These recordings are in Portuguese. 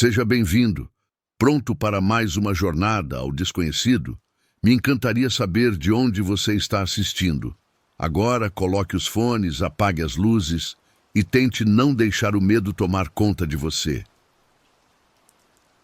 Seja bem-vindo. Pronto para mais uma jornada ao desconhecido? Me encantaria saber de onde você está assistindo. Agora, coloque os fones, apague as luzes e tente não deixar o medo tomar conta de você.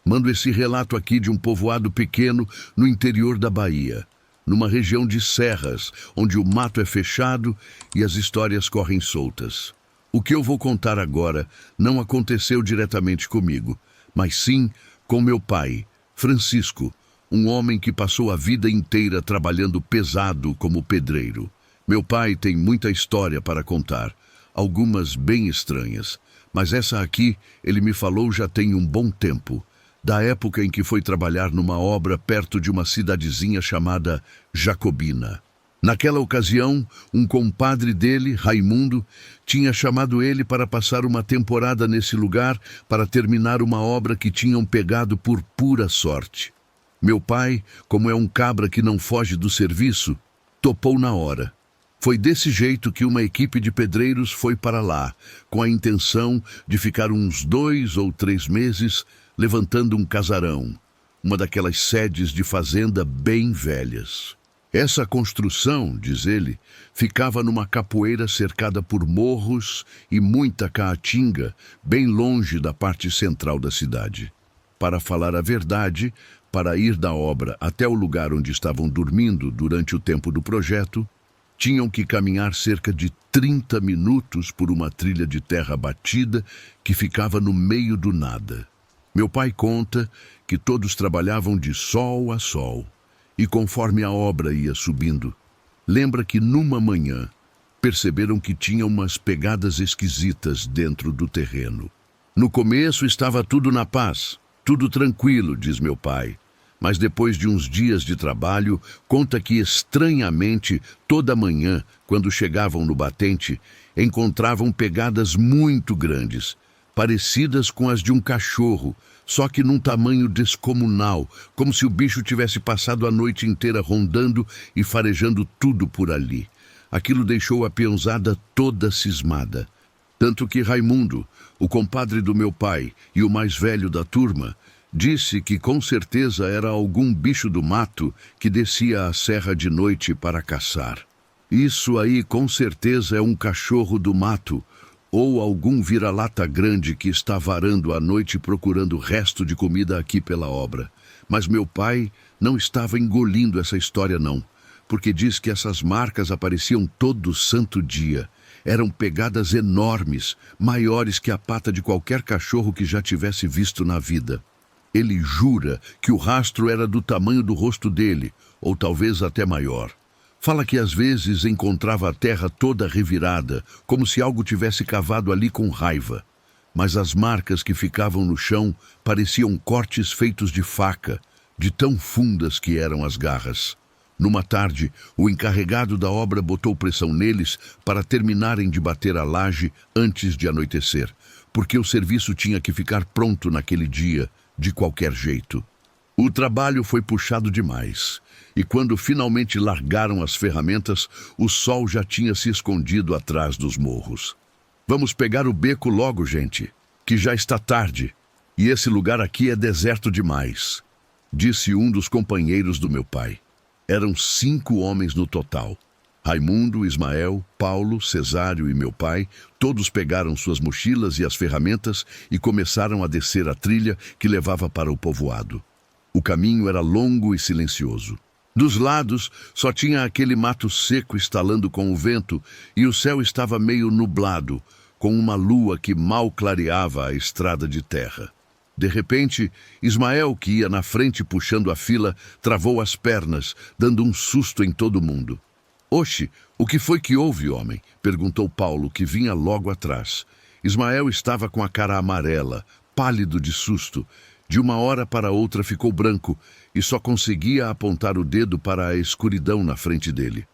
Mando esse relato aqui de um povoado pequeno no interior da Bahia, numa região de serras, onde o mato é fechado e as histórias correm soltas. O que eu vou contar agora não aconteceu diretamente comigo, mas sim com meu pai, Francisco, um homem que passou a vida inteira trabalhando pesado como pedreiro. Meu pai tem muita história para contar, algumas bem estranhas, mas essa aqui ele me falou já tem um bom tempo, da época em que foi trabalhar numa obra perto de uma cidadezinha chamada Jacobina. Naquela ocasião, um compadre dele, Raimundo, tinha chamado ele para passar uma temporada nesse lugar para terminar uma obra que tinham pegado por pura sorte. Meu pai, como é um cabra que não foge do serviço, topou na hora. Foi desse jeito que uma equipe de pedreiros foi para lá, com a intenção de ficar uns 2 ou 3 meses levantando um casarão, uma daquelas sedes de fazenda bem velhas. Essa construção, diz ele, ficava numa capoeira cercada por morros e muita caatinga, bem longe da parte central da cidade. Para falar a verdade, para ir da obra até o lugar onde estavam dormindo durante o tempo do projeto, tinham que caminhar cerca de 30 minutos por uma trilha de terra batida que ficava no meio do nada. Meu pai conta que todos trabalhavam de sol a sol, e conforme a obra ia subindo, lembra que numa manhã perceberam que tinha umas pegadas esquisitas dentro do terreno. No começo estava tudo na paz, tudo tranquilo, diz meu pai, mas depois de uns dias de trabalho, conta que estranhamente, toda manhã, quando chegavam no batente, encontravam pegadas muito grandes, parecidas com as de um cachorro, só que num tamanho descomunal, como se o bicho tivesse passado a noite inteira rondando e farejando tudo por ali. Aquilo deixou a peãozada toda cismada. Tanto que Raimundo, o compadre do meu pai e o mais velho da turma, disse que com certeza era algum bicho do mato que descia a serra de noite para caçar. Isso aí com certeza é um cachorro do mato, ou algum vira-lata grande que está varando à noite procurando resto de comida aqui pela obra. Mas meu pai não estava engolindo essa história não, porque diz que essas marcas apareciam todo santo dia. Eram pegadas enormes, maiores que a pata de qualquer cachorro que já tivesse visto na vida. Ele jura que o rastro era do tamanho do rosto dele, ou talvez até maior. Fala que às vezes encontrava a terra toda revirada, como se algo tivesse cavado ali com raiva. Mas as marcas que ficavam no chão pareciam cortes feitos de faca, de tão fundas que eram as garras. Numa tarde, o encarregado da obra botou pressão neles para terminarem de bater a laje antes de anoitecer, porque o serviço tinha que ficar pronto naquele dia, de qualquer jeito. O trabalho foi puxado demais, e quando finalmente largaram as ferramentas, o sol já tinha se escondido atrás dos morros. Vamos pegar o beco logo, gente, que já está tarde, e esse lugar aqui é deserto demais, disse um dos companheiros do meu pai. Eram 5 homens no total. Raimundo, Ismael, Paulo, Cesário e meu pai, todos pegaram suas mochilas e as ferramentas e começaram a descer a trilha que levava para o povoado. O caminho era longo e silencioso. Dos lados, só tinha aquele mato seco estalando com o vento e o céu estava meio nublado, com uma lua que mal clareava a estrada de terra. De repente, Ismael, que ia na frente puxando a fila, travou as pernas, dando um susto em todo mundo. Oxe, o que foi que houve, homem? Perguntou Paulo, que vinha logo atrás. Ismael estava com a cara amarela, pálido de susto. De uma hora para outra ficou branco e só conseguia apontar o dedo para a escuridão na frente dele.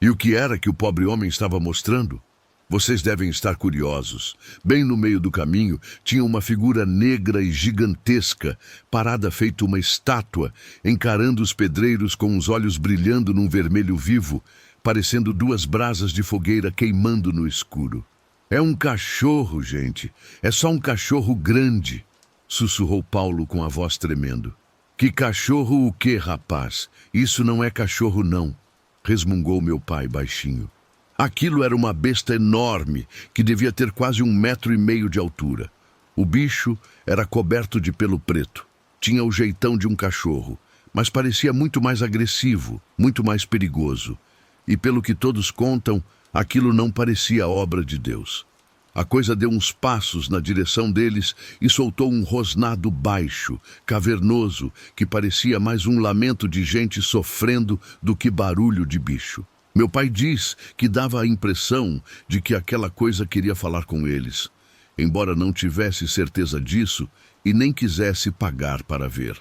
E o que era que o pobre homem estava mostrando? Vocês devem estar curiosos. Bem no meio do caminho tinha uma figura negra e gigantesca, parada feito uma estátua, encarando os pedreiros com os olhos brilhando num vermelho vivo, parecendo 2 brasas de fogueira queimando no escuro. É um cachorro, gente. É só um cachorro grande. sussurrou Paulo com a voz tremendo. Que cachorro o quê, rapaz? Isso não é cachorro, não, resmungou meu pai baixinho. Aquilo era uma besta enorme, que devia ter quase 1,5 metros de altura. O bicho era coberto de pelo preto. Tinha o jeitão de um cachorro, mas parecia muito mais agressivo, muito mais perigoso. E pelo que todos contam, aquilo não parecia obra de Deus. A coisa deu uns passos na direção deles e soltou um rosnado baixo, cavernoso, que parecia mais um lamento de gente sofrendo do que barulho de bicho. Meu pai diz que dava a impressão de que aquela coisa queria falar com eles, embora não tivesse certeza disso e nem quisesse pagar para ver.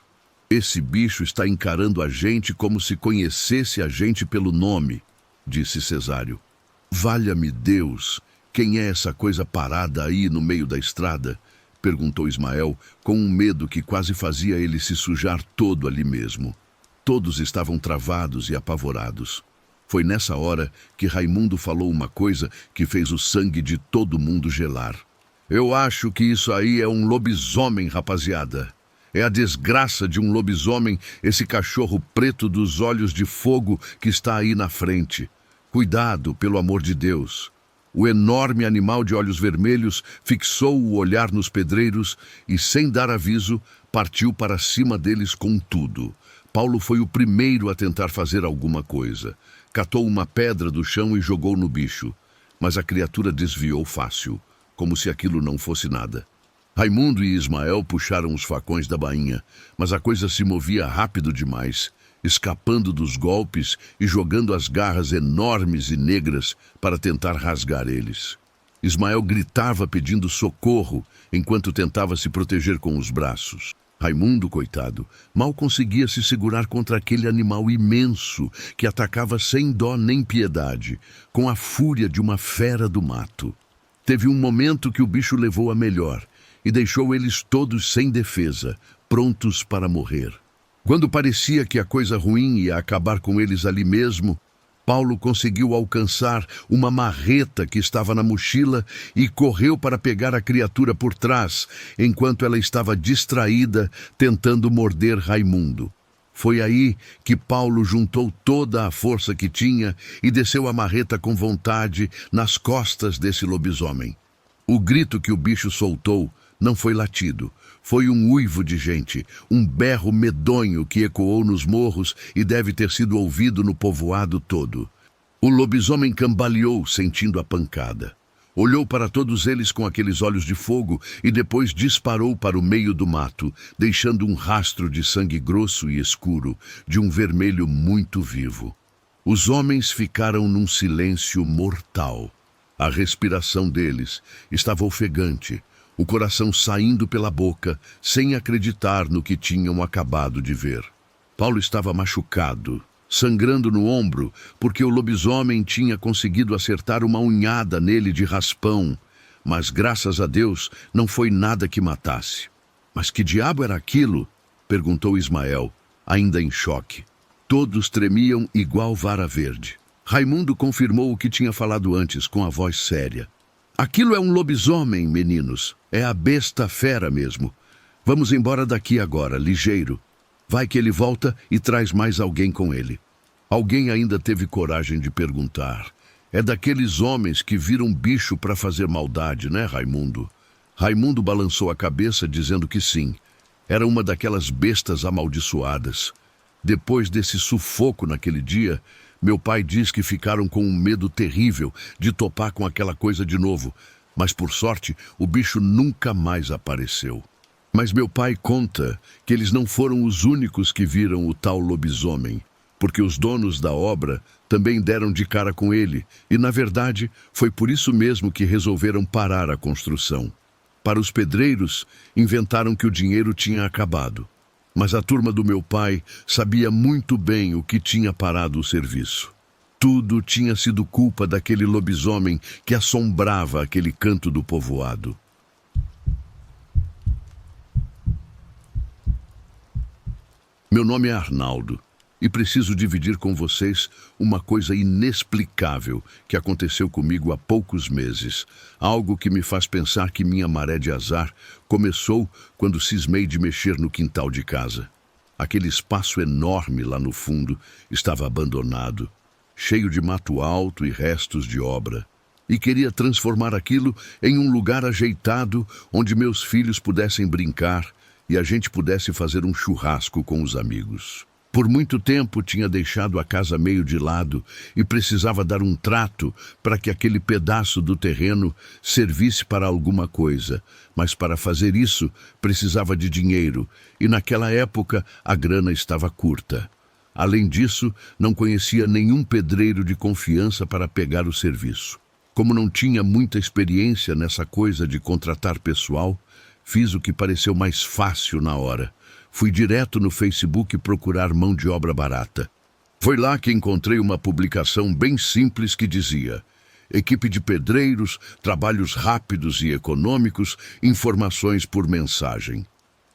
Esse bicho está encarando a gente como se conhecesse a gente pelo nome, disse Cesário. Valha-me Deus! Quem é essa coisa parada aí no meio da estrada? Perguntou Ismael, com um medo que quase fazia ele se sujar todo ali mesmo. Todos estavam travados e apavorados. Foi nessa hora que Raimundo falou uma coisa que fez o sangue de todo mundo gelar. Eu acho que isso aí é um lobisomem, rapaziada. É a desgraça de um lobisomem, esse cachorro preto dos olhos de fogo que está aí na frente. Cuidado, pelo amor de Deus. O enorme animal de olhos vermelhos fixou o olhar nos pedreiros e, sem dar aviso, partiu para cima deles com tudo. Paulo foi o primeiro a tentar fazer alguma coisa. Catou uma pedra do chão e jogou no bicho, mas a criatura desviou fácil, como se aquilo não fosse nada. Raimundo e Ismael puxaram os facões da bainha, mas a coisa se movia rápido demais, escapando dos golpes e jogando as garras enormes e negras para tentar rasgar eles. Ismael gritava pedindo socorro enquanto tentava se proteger com os braços. Raimundo, coitado, mal conseguia se segurar contra aquele animal imenso que atacava sem dó nem piedade, com a fúria de uma fera do mato. Teve um momento que o bicho levou a melhor e deixou eles todos sem defesa, prontos para morrer. Quando parecia que a coisa ruim ia acabar com eles ali mesmo, Paulo conseguiu alcançar uma marreta que estava na mochila e correu para pegar a criatura por trás, enquanto ela estava distraída, tentando morder Raimundo. Foi aí que Paulo juntou toda a força que tinha e desceu a marreta com vontade nas costas desse lobisomem. O grito que o bicho soltou não foi latido. Foi um uivo de gente, um berro medonho que ecoou nos morros e deve ter sido ouvido no povoado todo. O lobisomem cambaleou, sentindo a pancada. Olhou para todos eles com aqueles olhos de fogo e depois disparou para o meio do mato, deixando um rastro de sangue grosso e escuro, de um vermelho muito vivo. Os homens ficaram num silêncio mortal. A respiração deles estava ofegante, o coração saindo pela boca, sem acreditar no que tinham acabado de ver. Paulo estava machucado, sangrando no ombro, porque o lobisomem tinha conseguido acertar uma unhada nele de raspão, mas graças a Deus não foi nada que matasse. Mas que diabo era aquilo? Perguntou Ismael, ainda em choque. Todos tremiam igual vara verde. Raimundo confirmou o que tinha falado antes, com a voz séria. Aquilo é um lobisomem, meninos. É a besta fera mesmo. Vamos embora daqui agora, ligeiro. Vai que ele volta e traz mais alguém com ele. Alguém ainda teve coragem de perguntar. É daqueles homens que viram bicho para fazer maldade, né, Raimundo? Raimundo balançou a cabeça, dizendo que sim. Era uma daquelas bestas amaldiçoadas. Depois desse sufoco naquele dia, meu pai diz que ficaram com um medo terrível de topar com aquela coisa de novo, mas por sorte o bicho nunca mais apareceu. Mas meu pai conta que eles não foram os únicos que viram o tal lobisomem, porque os donos da obra também deram de cara com ele, e na verdade foi por isso mesmo que resolveram parar a construção. Para os pedreiros, inventaram que o dinheiro tinha acabado. Mas a turma do meu pai sabia muito bem o que tinha parado o serviço. Tudo tinha sido culpa daquele lobisomem que assombrava aquele canto do povoado. Meu nome é Arnaldo. E preciso dividir com vocês uma coisa inexplicável que aconteceu comigo há poucos meses. Algo que me faz pensar que minha maré de azar começou quando cismei de mexer no quintal de casa. Aquele espaço enorme lá no fundo estava abandonado, cheio de mato alto e restos de obra. E queria transformar aquilo em um lugar ajeitado onde meus filhos pudessem brincar e a gente pudesse fazer um churrasco com os amigos. Por muito tempo tinha deixado a casa meio de lado e precisava dar um trato para que aquele pedaço do terreno servisse para alguma coisa. Mas para fazer isso precisava de dinheiro e naquela época a grana estava curta. Além disso, não conhecia nenhum pedreiro de confiança para pegar o serviço. Como não tinha muita experiência nessa coisa de contratar pessoal, fiz o que pareceu mais fácil na hora. Fui direto no Facebook procurar mão de obra barata. Foi lá que encontrei uma publicação bem simples que dizia: equipe de pedreiros, trabalhos rápidos e econômicos, informações por mensagem.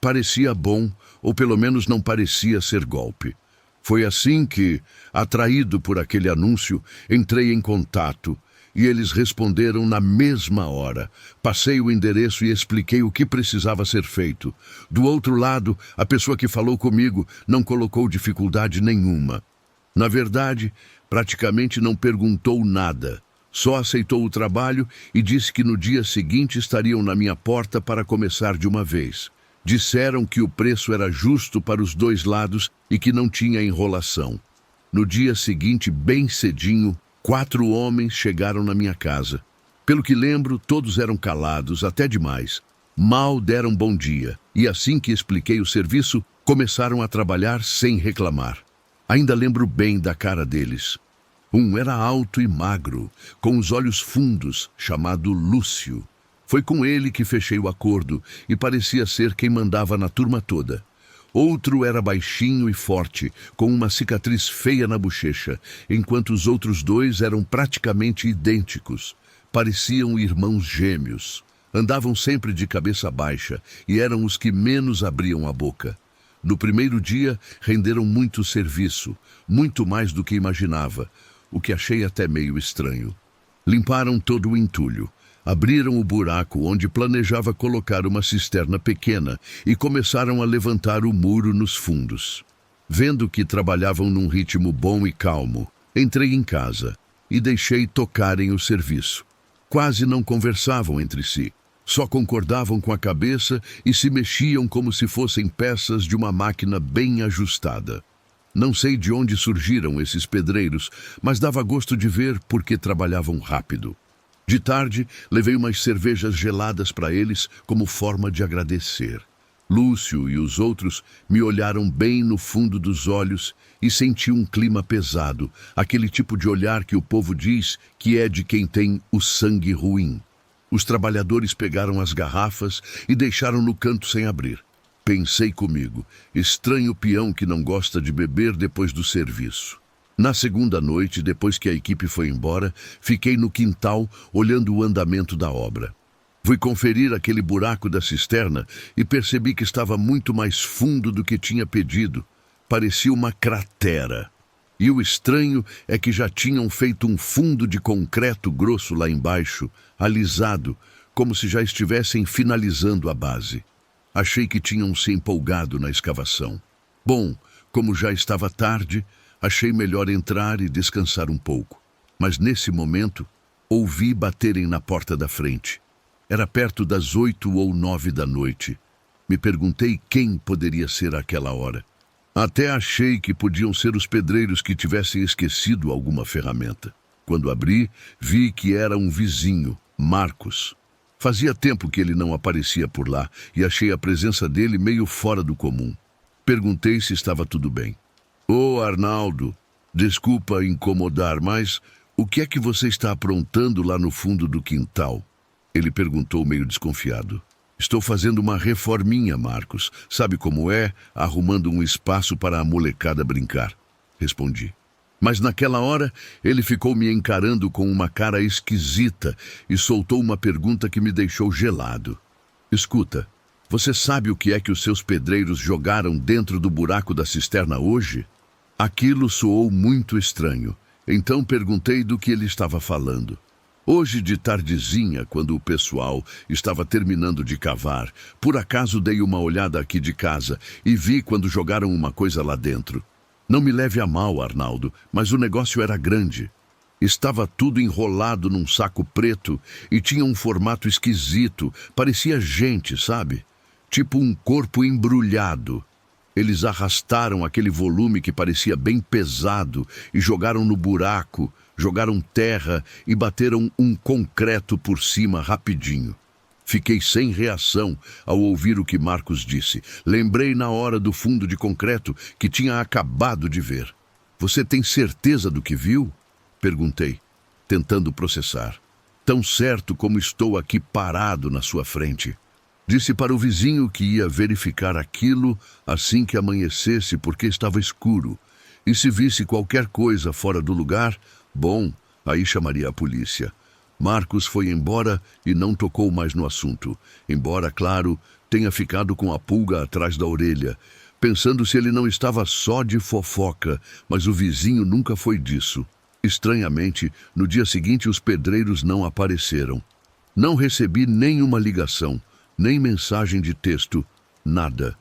Parecia bom, ou pelo menos não parecia ser golpe. Foi assim que, atraído por aquele anúncio, entrei em contato e eles responderam na mesma hora. Passei o endereço e expliquei o que precisava ser feito. Do outro lado, a pessoa que falou comigo não colocou dificuldade nenhuma. Na verdade, praticamente não perguntou nada. Só aceitou o trabalho e disse que no dia seguinte estariam na minha porta para começar de uma vez. Disseram que o preço era justo para os dois lados e que não tinha enrolação. No dia seguinte, bem cedinho, 4 homens chegaram na minha casa. Pelo que lembro, todos eram calados, até demais. Mal deram bom dia, e assim que expliquei o serviço, começaram a trabalhar sem reclamar. Ainda lembro bem da cara deles. Um era alto e magro, com os olhos fundos, chamado Lúcio. Foi com ele que fechei o acordo, e parecia ser quem mandava na turma toda. Outro era baixinho e forte, com uma cicatriz feia na bochecha, enquanto os outros 2 eram praticamente idênticos. Pareciam irmãos gêmeos. Andavam sempre de cabeça baixa e eram os que menos abriam a boca. No primeiro dia, renderam muito serviço, muito mais do que imaginava, o que achei até meio estranho. Limparam todo o entulho. Abriram o buraco onde planejava colocar uma cisterna pequena e começaram a levantar o muro nos fundos. Vendo que trabalhavam num ritmo bom e calmo, entrei em casa e deixei tocarem o serviço. Quase não conversavam entre si, só concordavam com a cabeça e se mexiam como se fossem peças de uma máquina bem ajustada. Não sei de onde surgiram esses pedreiros, mas dava gosto de ver porque trabalhavam rápido. De tarde, levei umas cervejas geladas para eles como forma de agradecer. Lúcio e os outros me olharam bem no fundo dos olhos e senti um clima pesado, aquele tipo de olhar que o povo diz que é de quem tem o sangue ruim. Os trabalhadores pegaram as garrafas e deixaram no canto sem abrir. Pensei comigo, estranho peão que não gosta de beber depois do serviço. Na segunda noite, depois que a equipe foi embora, fiquei no quintal olhando o andamento da obra. Fui conferir aquele buraco da cisterna e percebi que estava muito mais fundo do que tinha pedido. Parecia uma cratera. E o estranho é que já tinham feito um fundo de concreto grosso lá embaixo, alisado, como se já estivessem finalizando a base. Achei que tinham se empolgado na escavação. Bom, como já estava tarde, achei melhor entrar e descansar um pouco. Mas nesse momento, ouvi baterem na porta da frente. Era perto das 8 ou 9 da noite. Me perguntei quem poderia ser àquela hora. Até achei que podiam ser os pedreiros que tivessem esquecido alguma ferramenta. Quando abri, vi que era um vizinho, Marcos. Fazia tempo que ele não aparecia por lá e achei a presença dele meio fora do comum. Perguntei se estava tudo bem. Ô, Arnaldo, desculpa incomodar, mas o que é que você está aprontando lá no fundo do quintal? Ele perguntou meio desconfiado. Estou fazendo uma reforminha, Marcos. Sabe como é? Arrumando um espaço para a molecada brincar. Respondi. Mas naquela hora, ele ficou me encarando com uma cara esquisita e soltou uma pergunta que me deixou gelado. Escuta, você sabe o que é que os seus pedreiros jogaram dentro do buraco da cisterna hoje? Aquilo soou muito estranho. Então perguntei do que ele estava falando. Hoje de tardezinha, quando o pessoal estava terminando de cavar, por acaso dei uma olhada aqui de casa e vi quando jogaram uma coisa lá dentro. Não me leve a mal, Arnaldo, mas o negócio era grande. Estava tudo enrolado num saco preto e tinha um formato esquisito, parecia gente, sabe? Tipo um corpo embrulhado. Eles arrastaram aquele volume que parecia bem pesado e jogaram no buraco, jogaram terra e bateram um concreto por cima rapidinho. Fiquei sem reação ao ouvir o que Marcos disse. Lembrei na hora do fundo de concreto que tinha acabado de ver. Você tem certeza do que viu? Perguntei, tentando processar. Tão certo como estou aqui parado na sua frente. Disse para o vizinho que ia verificar aquilo assim que amanhecesse porque estava escuro. E se visse qualquer coisa fora do lugar, bom, aí chamaria a polícia. Marcos foi embora e não tocou mais no assunto, embora, claro, tenha ficado com a pulga atrás da orelha, pensando se ele não estava só de fofoca, mas o vizinho nunca foi disso. Estranhamente, no dia seguinte os pedreiros não apareceram. Não recebi nenhuma ligação, nem mensagem de texto, nada.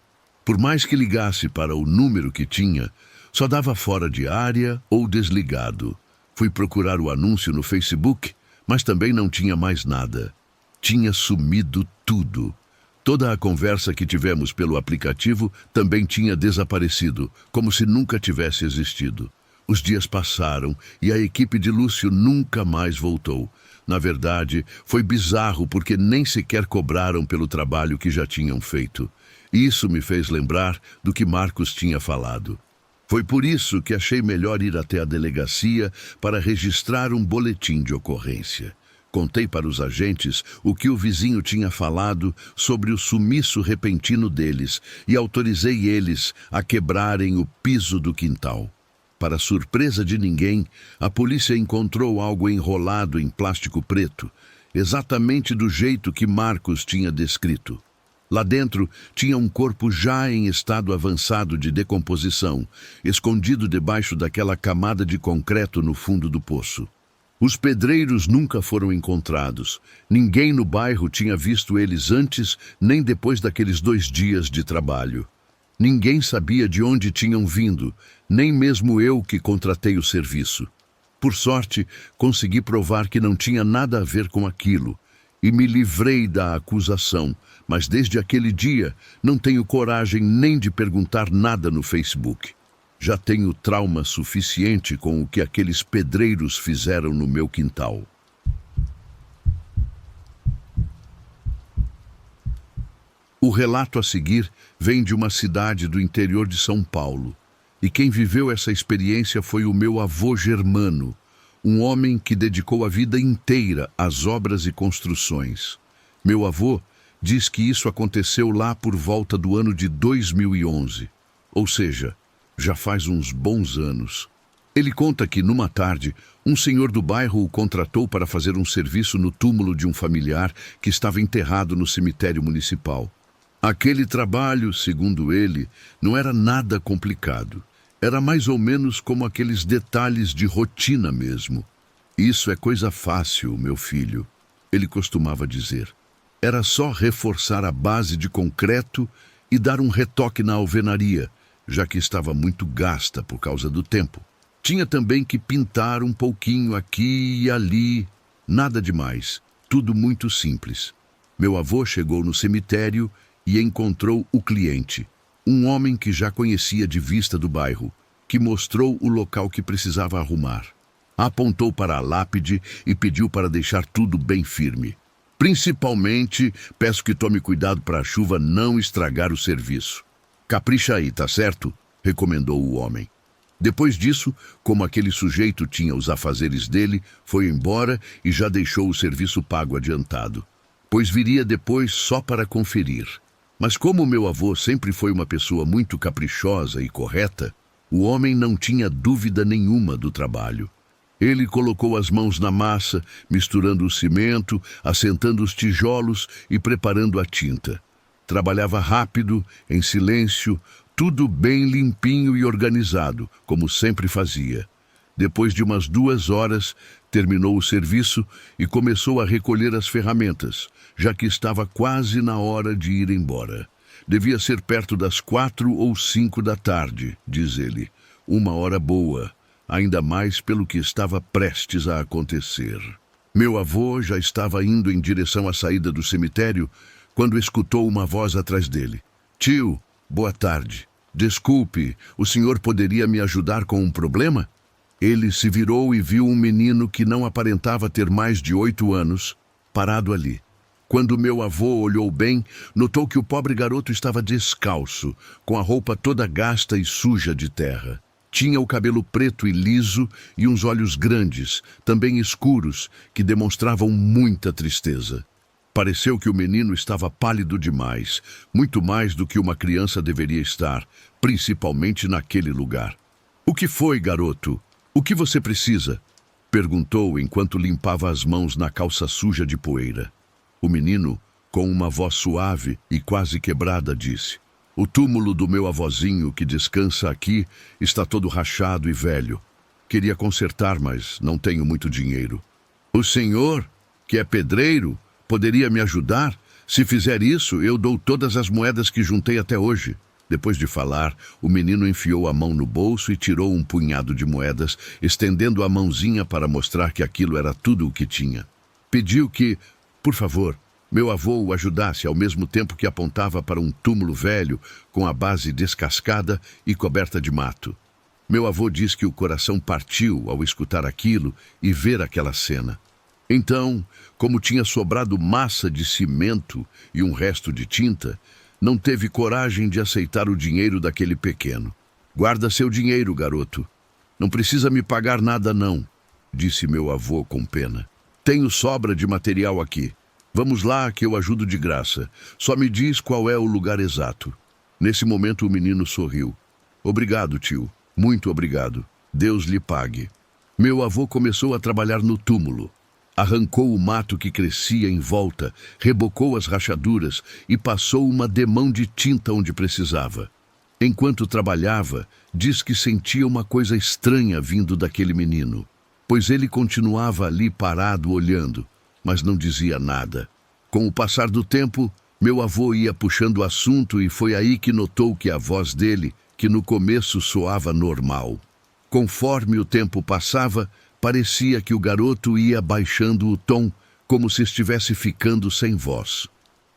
Por mais que ligasse para o número que tinha, só dava fora de área ou desligado. Fui procurar o anúncio no Facebook, mas também não tinha mais nada. Tinha sumido tudo. Toda a conversa que tivemos pelo aplicativo também tinha desaparecido, como se nunca tivesse existido. Os dias passaram e a equipe de Lúcio nunca mais voltou. Na verdade, foi bizarro porque nem sequer cobraram pelo trabalho que já tinham feito. Isso me fez lembrar do que Marcos tinha falado. Foi por isso que achei melhor ir até a delegacia para registrar um boletim de ocorrência. Contei para os agentes o que o vizinho tinha falado sobre o sumiço repentino deles e autorizei eles a quebrarem o piso do quintal. Para surpresa de ninguém, a polícia encontrou algo enrolado em plástico preto, exatamente do jeito que Marcos tinha descrito. Lá dentro tinha um corpo já em estado avançado de decomposição, escondido debaixo daquela camada de concreto no fundo do poço. Os pedreiros nunca foram encontrados. Ninguém no bairro tinha visto eles antes nem depois daqueles 2 dias de trabalho. Ninguém sabia de onde tinham vindo, nem mesmo eu que contratei o serviço. Por sorte, consegui provar que não tinha nada a ver com aquilo e me livrei da acusação, mas desde aquele dia não tenho coragem nem de perguntar nada no Facebook. Já tenho trauma suficiente com o que aqueles pedreiros fizeram no meu quintal. O relato a seguir vem de uma cidade do interior de São Paulo. E quem viveu essa experiência foi o meu avô Germano, um homem que dedicou a vida inteira às obras e construções. Meu avô diz que isso aconteceu lá por volta do ano de 2011, ou seja, já faz uns bons anos. Ele conta que, numa tarde, um senhor do bairro o contratou para fazer um serviço no túmulo de um familiar que estava enterrado no cemitério municipal. Aquele trabalho, segundo ele, não era nada complicado. Era mais ou menos como aqueles detalhes de rotina mesmo. Isso é coisa fácil, meu filho, ele costumava dizer. Era só reforçar a base de concreto e dar um retoque na alvenaria, já que estava muito gasta por causa do tempo. Tinha também que pintar um pouquinho aqui e ali. Nada demais, tudo muito simples. Meu avô chegou no cemitério e encontrou o cliente, um homem que já conhecia de vista do bairro, que mostrou o local que precisava arrumar. Apontou para a lápide e pediu para deixar tudo bem firme. Principalmente, peço que tome cuidado para a chuva não estragar o serviço. Capricha aí, tá certo? Recomendou o homem. Depois disso, como aquele sujeito tinha os afazeres dele, foi embora e já deixou o serviço pago adiantado, pois viria depois só para conferir. Mas como meu avô sempre foi uma pessoa muito caprichosa e correta, o homem não tinha dúvida nenhuma do trabalho. Ele colocou as mãos na massa, misturando o cimento, assentando os tijolos e preparando a tinta. Trabalhava rápido, em silêncio, tudo bem limpinho e organizado, como sempre fazia. Depois de umas 2 horas, terminou o serviço e começou a recolher as ferramentas, já que estava quase na hora de ir embora. Devia ser perto das 4 ou 5 da tarde, diz ele. Uma hora boa, ainda mais pelo que estava prestes a acontecer. Meu avô já estava indo em direção à saída do cemitério quando escutou uma voz atrás dele. Tio, boa tarde. Desculpe, o senhor poderia me ajudar com um problema? Ele se virou e viu um menino que não aparentava ter mais de 8 anos, parado ali. Quando meu avô olhou bem, notou que o pobre garoto estava descalço, com a roupa toda gasta e suja de terra. Tinha o cabelo preto e liso e uns olhos grandes, também escuros, que demonstravam muita tristeza. Pareceu que o menino estava pálido demais, muito mais do que uma criança deveria estar, principalmente naquele lugar. O que foi, garoto? O que você precisa? Perguntou enquanto limpava as mãos na calça suja de poeira. O menino, com uma voz suave e quase quebrada, disse: o túmulo do meu avózinho, que descansa aqui, está todo rachado e velho. Queria consertar, mas não tenho muito dinheiro. O senhor, que é pedreiro, poderia me ajudar? Se fizer isso, eu dou todas as moedas que juntei até hoje. Depois de falar, o menino enfiou a mão no bolso e tirou um punhado de moedas, estendendo a mãozinha para mostrar que aquilo era tudo o que tinha. Pediu que, por favor, meu avô o ajudasse ao mesmo tempo que apontava para um túmulo velho com a base descascada e coberta de mato. Meu avô diz que o coração partiu ao escutar aquilo e ver aquela cena. Então, como tinha sobrado massa de cimento e um resto de tinta, não teve coragem de aceitar o dinheiro daquele pequeno. Guarda seu dinheiro, garoto. Não precisa me pagar nada, não, disse meu avô com pena. Tenho sobra de material aqui. Vamos lá que eu ajudo de graça. Só me diz qual é o lugar exato. Nesse momento o menino sorriu. Obrigado, tio. Muito obrigado. Deus lhe pague. Meu avô começou a trabalhar no túmulo. Arrancou o mato que crescia em volta, rebocou as rachaduras e passou uma demão de tinta onde precisava. Enquanto trabalhava, diz que sentia uma coisa estranha vindo daquele menino, pois ele continuava ali parado olhando, mas não dizia nada. Com o passar do tempo, meu avô ia puxando o assunto e foi aí que notou que a voz dele, que no começo soava normal. Conforme o tempo passava, parecia que o garoto ia baixando o tom, como se estivesse ficando sem voz.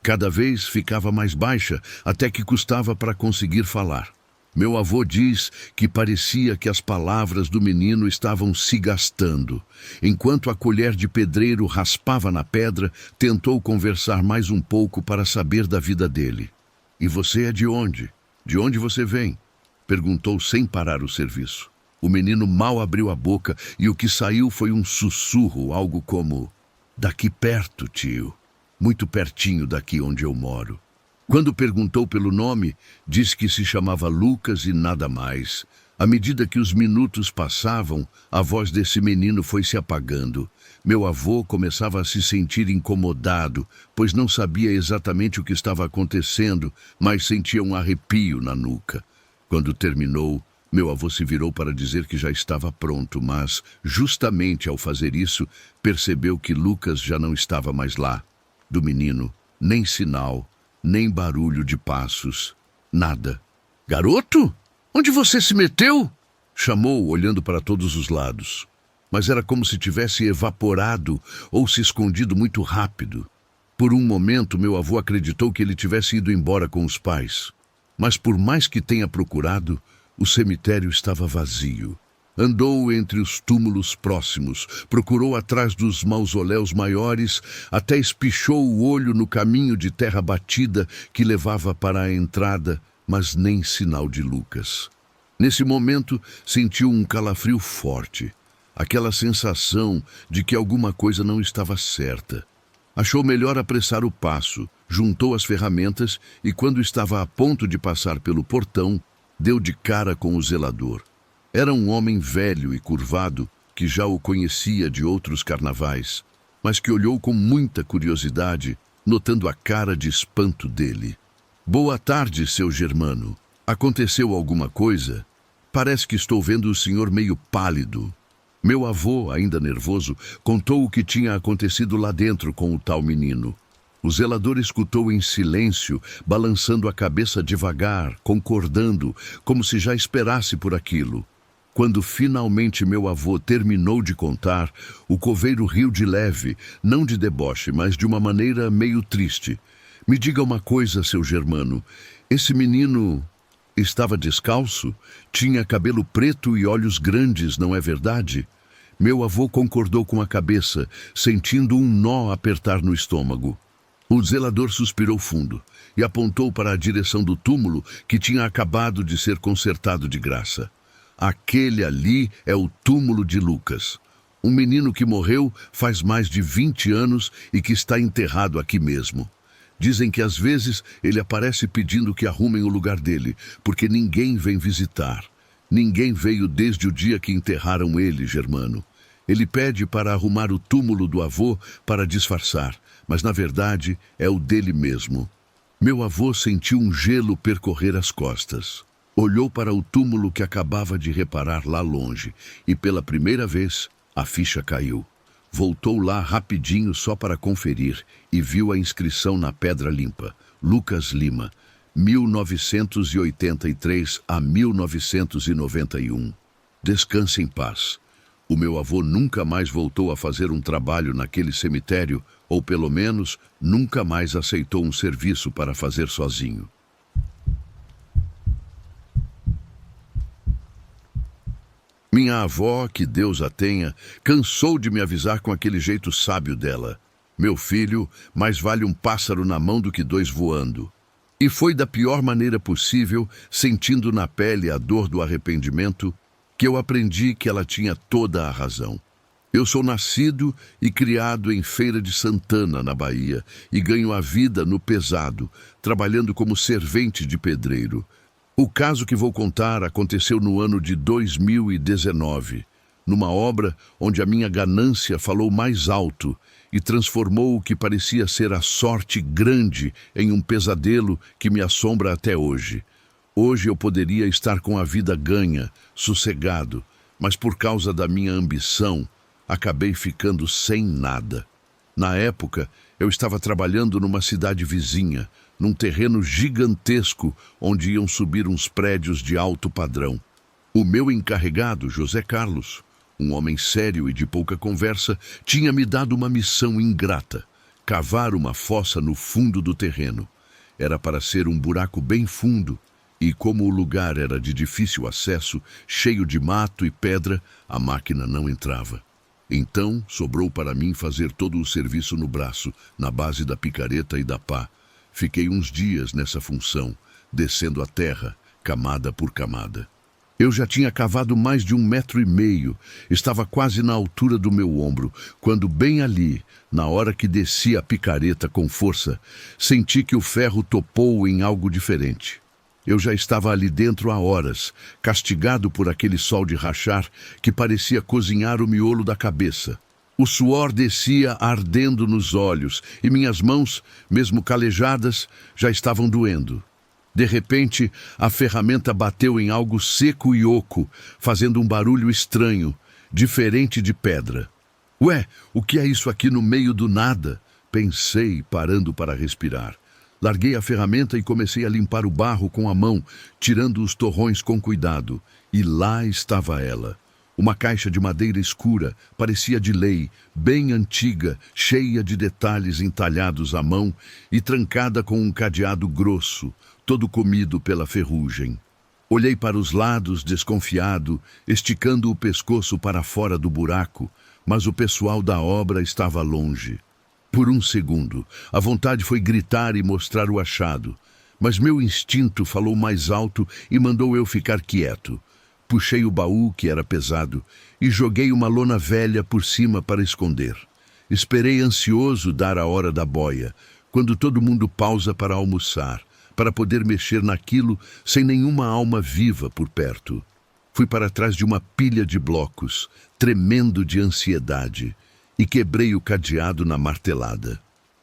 Cada vez ficava mais baixa, até que custava para conseguir falar. Meu avô diz que parecia que as palavras do menino estavam se gastando. Enquanto a colher de pedreiro raspava na pedra, tentou conversar mais um pouco para saber da vida dele. E você é de onde? De onde você vem? Perguntou sem parar o serviço. O menino mal abriu a boca e o que saiu foi um sussurro, algo como: daqui perto, tio. Muito pertinho daqui onde eu moro. Quando perguntou pelo nome, disse que se chamava Lucas e nada mais. À medida que os minutos passavam, a voz desse menino foi se apagando. Meu avô começava a se sentir incomodado, pois não sabia exatamente o que estava acontecendo, mas sentia um arrepio na nuca. Quando terminou, meu avô se virou para dizer que já estava pronto, mas, justamente ao fazer isso, percebeu que Lucas já não estava mais lá. Do menino, nem sinal, nem barulho de passos, nada. Garoto? Onde você se meteu? Chamou, olhando para todos os lados. Mas era como se tivesse evaporado ou se escondido muito rápido. Por um momento, meu avô acreditou que ele tivesse ido embora com os pais. Mas por mais que tenha procurado, o cemitério estava vazio. Andou entre os túmulos próximos, procurou atrás dos mausoléus maiores, até espichou o olho no caminho de terra batida que levava para a entrada, mas nem sinal de Lucas. Nesse momento, sentiu um calafrio forte, aquela sensação de que alguma coisa não estava certa. Achou melhor apressar o passo, juntou as ferramentas e, quando estava a ponto de passar pelo portão, deu de cara com o zelador. Era um homem velho e curvado, que já o conhecia de outros carnavais, mas que olhou com muita curiosidade, notando a cara de espanto dele. Boa tarde, seu Germano. Aconteceu alguma coisa? Parece que estou vendo o senhor meio pálido. Meu avô, ainda nervoso, contou o que tinha acontecido lá dentro com o tal menino. O zelador escutou em silêncio, balançando a cabeça devagar, concordando, como se já esperasse por aquilo. Quando finalmente meu avô terminou de contar, o coveiro riu de leve, não de deboche, mas de uma maneira meio triste. Me diga uma coisa, seu Germano, esse menino estava descalço? Tinha cabelo preto e olhos grandes, não é verdade? Meu avô concordou com a cabeça, sentindo um nó apertar no estômago. O zelador suspirou fundo e apontou para a direção do túmulo que tinha acabado de ser consertado de graça. Aquele ali é o túmulo de Lucas, um menino que morreu faz mais de 20 anos e que está enterrado aqui mesmo. Dizem que às vezes ele aparece pedindo que arrumem o lugar dele, porque ninguém vem visitar. Ninguém veio desde o dia que enterraram ele, Germano. Ele pede para arrumar o túmulo do avô para disfarçar, mas na verdade é o dele mesmo. Meu avô sentiu um gelo percorrer as costas. Olhou para o túmulo que acabava de reparar lá longe e pela primeira vez a ficha caiu. Voltou lá rapidinho só para conferir e viu a inscrição na pedra limpa. Lucas Lima, 1983 a 1991. Descanse em paz. O meu avô nunca mais voltou a fazer um trabalho naquele cemitério, ou pelo menos nunca mais aceitou um serviço para fazer sozinho. Minha avó, que Deus a tenha, cansou de me avisar com aquele jeito sábio dela. Meu filho, mais vale um pássaro na mão do que dois voando. E foi da pior maneira possível, sentindo na pele a dor do arrependimento, que eu aprendi que ela tinha toda a razão. Eu sou nascido e criado em Feira de Santana, na Bahia, e ganho a vida no pesado, trabalhando como servente de pedreiro. O caso que vou contar aconteceu no ano de 2019, numa obra onde a minha ganância falou mais alto e transformou o que parecia ser a sorte grande em um pesadelo que me assombra até hoje. Hoje eu poderia estar com a vida ganha, sossegado, mas por causa da minha ambição, acabei ficando sem nada. Na época, eu estava trabalhando numa cidade vizinha, num terreno gigantesco onde iam subir uns prédios de alto padrão. O meu encarregado, José Carlos, um homem sério e de pouca conversa, tinha me dado uma missão ingrata: cavar uma fossa no fundo do terreno. Era para ser um buraco bem fundo, e como o lugar era de difícil acesso, cheio de mato e pedra, a máquina não entrava. Então, sobrou para mim fazer todo o serviço no braço, na base da picareta e da pá. Fiquei uns dias nessa função, descendo a terra, camada por camada. Eu já tinha cavado mais de 1,5 metros, estava quase na altura do meu ombro, quando bem ali, na hora que desci a picareta com força, senti que o ferro topou em algo diferente. Eu já estava ali dentro há horas, castigado por aquele sol de rachar que parecia cozinhar o miolo da cabeça. O suor descia ardendo nos olhos e minhas mãos, mesmo calejadas, já estavam doendo. De repente, a ferramenta bateu em algo seco e oco, fazendo um barulho estranho, diferente de pedra. Ué, o que é isso aqui no meio do nada? Pensei, parando para respirar. Larguei a ferramenta e comecei a limpar o barro com a mão, tirando os torrões com cuidado. E lá estava ela. Uma caixa de madeira escura, parecia de lei, bem antiga, cheia de detalhes entalhados à mão e trancada com um cadeado grosso, todo comido pela ferrugem. Olhei para os lados, desconfiado, esticando o pescoço para fora do buraco, mas o pessoal da obra estava longe. Por um segundo, a vontade foi gritar e mostrar o achado, mas meu instinto falou mais alto e mandou eu ficar quieto. Puxei o baú, que era pesado, e joguei uma lona velha por cima para esconder. Esperei ansioso dar a hora da boia, quando todo mundo pausa para almoçar, para poder mexer naquilo sem nenhuma alma viva por perto. Fui para trás de uma pilha de blocos, tremendo de ansiedade, e quebrei o cadeado na martelada.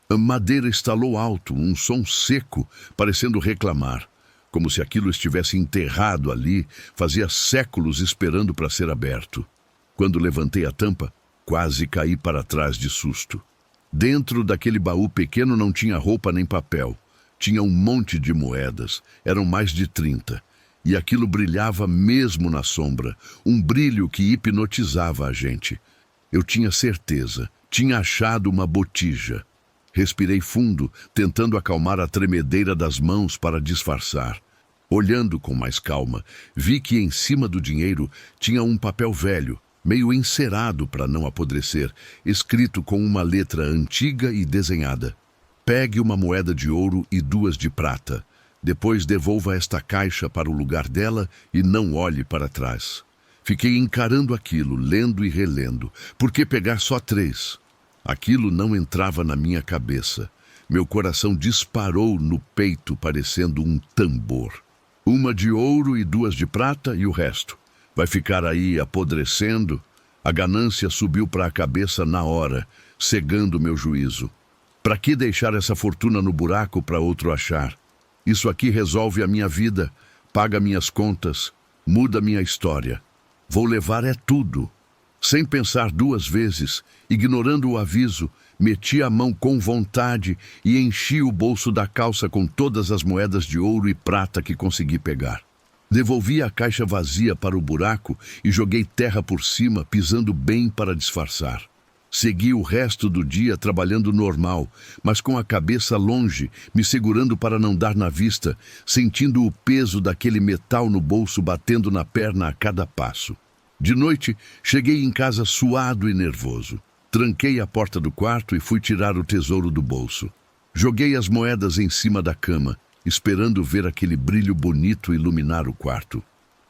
A madeira estalou alto, um som seco, parecendo reclamar. como se aquilo estivesse enterrado ali, fazia séculos esperando para ser aberto. Quando levantei a tampa, quase caí para trás de susto. Dentro daquele baú pequeno não tinha roupa nem papel. Tinha um monte de moedas, eram mais de 30. E aquilo brilhava mesmo na sombra, um brilho que hipnotizava a gente. Eu tinha certeza, tinha achado uma botija. Respirei fundo, tentando acalmar a tremedeira das mãos para disfarçar. Olhando com mais calma, vi que em cima do dinheiro tinha um papel velho, meio encerado para não apodrecer, escrito com uma letra antiga e desenhada. Pegue uma moeda de ouro e 2 de prata. Depois devolva esta caixa para o lugar dela e não olhe para trás. Fiquei encarando aquilo, lendo e relendo. Por que pegar só 3? Aquilo não entrava na minha cabeça. Meu coração disparou no peito, parecendo um tambor. 1 de ouro e 2 de prata e o resto. Vai ficar aí apodrecendo? A ganância subiu para a cabeça na hora, cegando meu juízo. Para que deixar essa fortuna no buraco para outro achar? Isso aqui resolve a minha vida, paga minhas contas, muda minha história. Vou levar é tudo. Sem pensar 2 vezes, ignorando o aviso, meti a mão com vontade e enchi o bolso da calça com todas as moedas de ouro e prata que consegui pegar. Devolvi a caixa vazia para o buraco e joguei terra por cima, pisando bem para disfarçar. Segui o resto do dia trabalhando normal, mas com a cabeça longe, me segurando para não dar na vista, sentindo o peso daquele metal no bolso batendo na perna a cada passo. De noite, cheguei em casa suado e nervoso. Tranquei a porta do quarto e fui tirar o tesouro do bolso. Joguei as moedas em cima da cama, esperando ver aquele brilho bonito iluminar o quarto.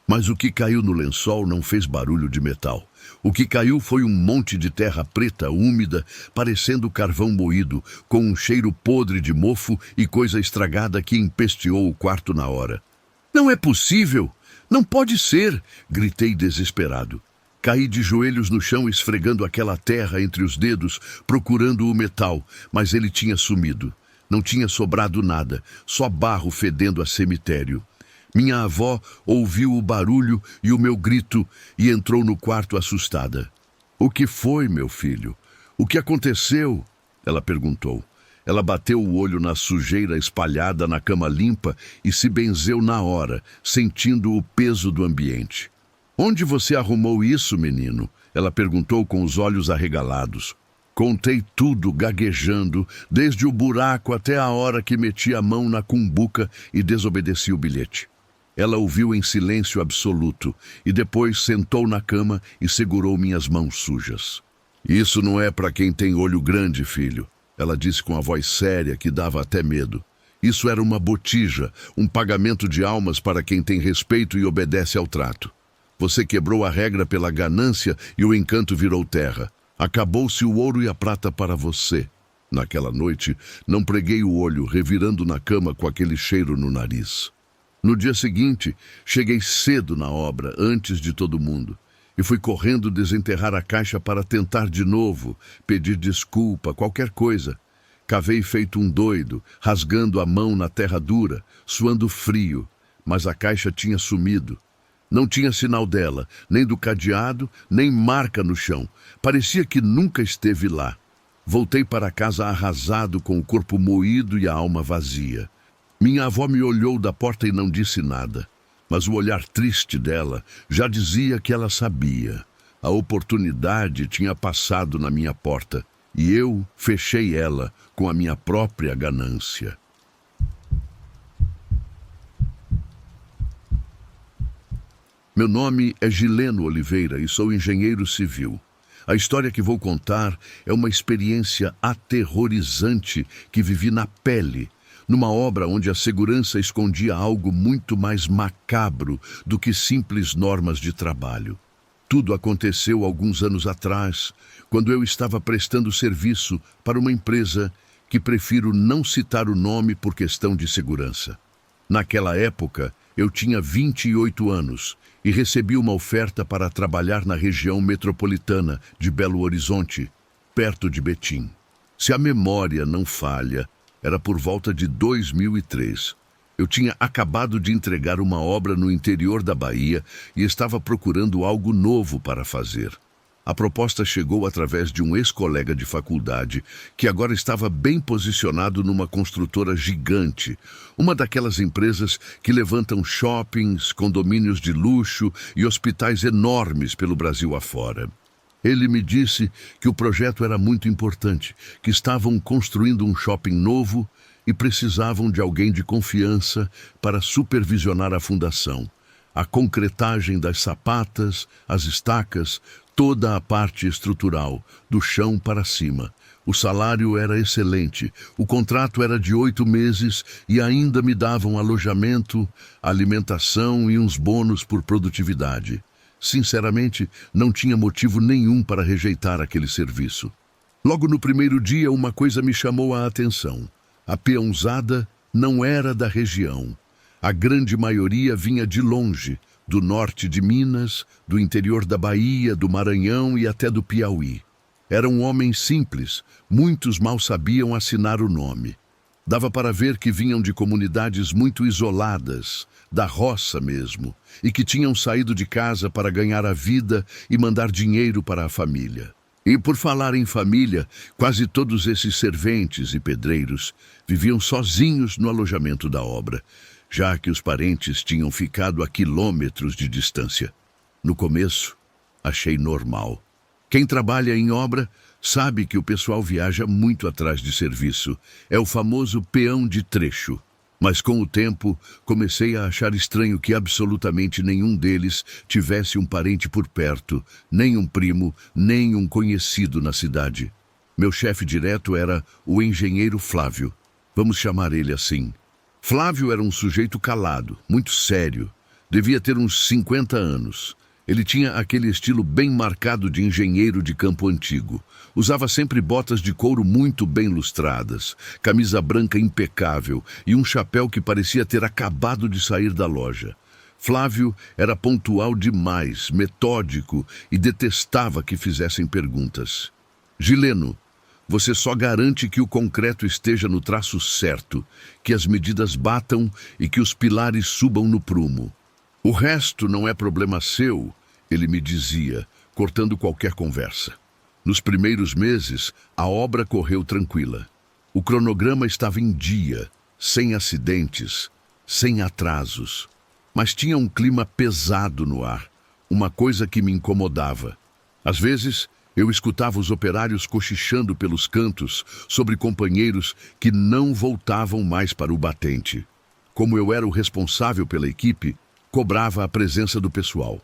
Mas o que caiu no lençol não fez barulho de metal. O que caiu foi um monte de terra preta, úmida, parecendo carvão moído, com um cheiro podre de mofo e coisa estragada que empesteou o quarto na hora. Não é possível! Não pode ser! Gritei desesperado. Caí de joelhos no chão, esfregando aquela terra entre os dedos, procurando o metal, mas ele tinha sumido. Não tinha sobrado nada, só barro fedendo a cemitério. Minha avó ouviu o barulho e o meu grito e entrou no quarto assustada. O que foi, meu filho? O que aconteceu? Ela perguntou. Ela bateu o olho na sujeira espalhada na cama limpa e se benzeu na hora, sentindo o peso do ambiente. Onde você arrumou isso, menino? Ela perguntou com os olhos arregalados. Contei tudo gaguejando, desde o buraco até a hora que meti a mão na cumbuca e desobedeci o bilhete. Ela ouviu em silêncio absoluto e depois sentou na cama e segurou minhas mãos sujas. Isso não é para quem tem olho grande, filho, ela disse com a voz séria que dava até medo. Isso era uma botija, um pagamento de almas para quem tem respeito e obedece ao trato. Você quebrou a regra pela ganância e o encanto virou terra. Acabou-se o ouro e a prata para você. Naquela noite, não preguei o olho, revirando na cama com aquele cheiro no nariz. No dia seguinte, cheguei cedo na obra, antes de todo mundo, e fui correndo desenterrar a caixa para tentar de novo, pedir desculpa, qualquer coisa. Cavei feito um doido, rasgando a mão na terra dura, suando frio, mas a caixa tinha sumido. Não tinha sinal dela, nem do cadeado, nem marca no chão. Parecia que nunca esteve lá. Voltei para casa arrasado, com o corpo moído e a alma vazia. Minha avó me olhou da porta e não disse nada, mas o olhar triste dela já dizia que ela sabia. A oportunidade tinha passado na minha porta e eu fechei ela com a minha própria ganância. Meu nome é Gileno Oliveira e sou engenheiro civil. A história que vou contar é uma experiência aterrorizante que vivi na pele, numa obra onde a segurança escondia algo muito mais macabro do que simples normas de trabalho. Tudo aconteceu alguns anos atrás, quando eu estava prestando serviço para uma empresa que prefiro não citar o nome por questão de segurança. Naquela época, eu tinha 28 anos e recebi uma oferta para trabalhar na região metropolitana de Belo Horizonte, perto de Betim. Se a memória não falha, era por volta de 2003. Eu tinha acabado de entregar uma obra no interior da Bahia e estava procurando algo novo para fazer. A proposta chegou através de um ex-colega de faculdade que agora estava bem posicionado numa construtora gigante, uma daquelas empresas que levantam shoppings, condomínios de luxo e hospitais enormes pelo Brasil afora. Ele me disse que o projeto era muito importante, que estavam construindo um shopping novo e precisavam de alguém de confiança para supervisionar a fundação, a concretagem das sapatas, as estacas, toda a parte estrutural, do chão para cima. O salário era excelente, o contrato era de 8 meses e ainda me davam alojamento, alimentação e uns bônus por produtividade. Sinceramente, não tinha motivo nenhum para rejeitar aquele serviço. Logo no primeiro dia, uma coisa me chamou a atenção. A peãozada não era da região. A grande maioria vinha de longe, do norte de Minas, do interior da Bahia, do Maranhão e até do Piauí. Eram homens simples, muitos mal sabiam assinar o nome. Dava para ver que vinham de comunidades muito isoladas, da roça mesmo, e que tinham saído de casa para ganhar a vida e mandar dinheiro para a família. E por falar em família, quase todos esses serventes e pedreiros viviam sozinhos no alojamento da obra, já que os parentes tinham ficado a quilômetros de distância. No começo, achei normal. Quem trabalha em obra sabe que o pessoal viaja muito atrás de serviço. É o famoso peão de trecho. Mas com o tempo, comecei a achar estranho que absolutamente nenhum deles tivesse um parente por perto, nem um primo, nem um conhecido na cidade. Meu chefe direto era o engenheiro Flávio. Vamos chamar ele assim. Flávio era um sujeito calado, muito sério. Devia ter uns 50 anos. Ele tinha aquele estilo bem marcado de engenheiro de campo antigo. Usava sempre botas de couro muito bem lustradas, camisa branca impecável e um chapéu que parecia ter acabado de sair da loja. Flávio era pontual demais, metódico e detestava que fizessem perguntas. Gileno, você só garante que o concreto esteja no traço certo, que as medidas batam e que os pilares subam no prumo. O resto não é problema seu, ele me dizia, cortando qualquer conversa. Nos primeiros meses, a obra correu tranquila. O cronograma estava em dia, sem acidentes, sem atrasos. Mas tinha um clima pesado no ar, uma coisa que me incomodava. Às vezes, eu escutava os operários cochichando pelos cantos sobre companheiros que não voltavam mais para o batente. Como eu era o responsável pela equipe, cobrava a presença do pessoal.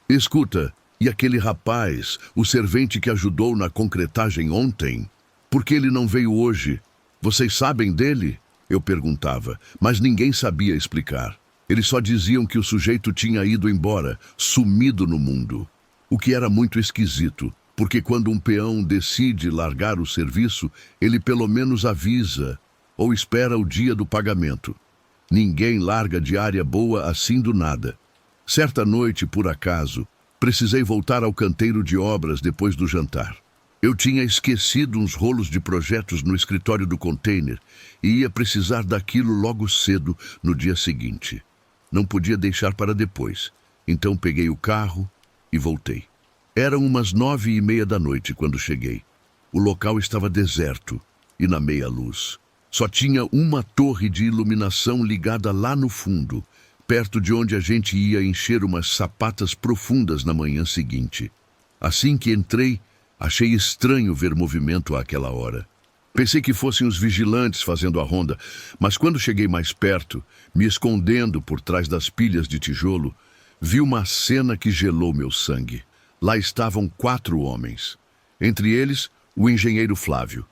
Escuta, e aquele rapaz, o servente que ajudou na concretagem ontem? Por que ele não veio hoje? Vocês sabem dele? Eu perguntava, mas ninguém sabia explicar. Eles só diziam que o sujeito tinha ido embora, sumido no mundo. O que era muito esquisito, porque quando um peão decide largar o serviço, ele pelo menos avisa ou espera o dia do pagamento. Ninguém larga diária boa assim do nada. Certa noite, por acaso, precisei voltar ao canteiro de obras depois do jantar. Eu tinha esquecido uns rolos de projetos no escritório do container e ia precisar daquilo logo cedo no dia seguinte. Não podia deixar para depois, então peguei o carro e voltei. Eram umas 9:30 da noite quando cheguei. O local estava deserto e na meia-luz. Só tinha uma torre de iluminação ligada lá no fundo, perto de onde a gente ia encher umas sapatas profundas na manhã seguinte. Assim que entrei, achei estranho ver movimento àquela hora. Pensei que fossem os vigilantes fazendo a ronda, mas quando cheguei mais perto, me escondendo por trás das pilhas de tijolo, vi uma cena que gelou meu sangue. Lá estavam 4 homens. Entre eles, o engenheiro Flávio.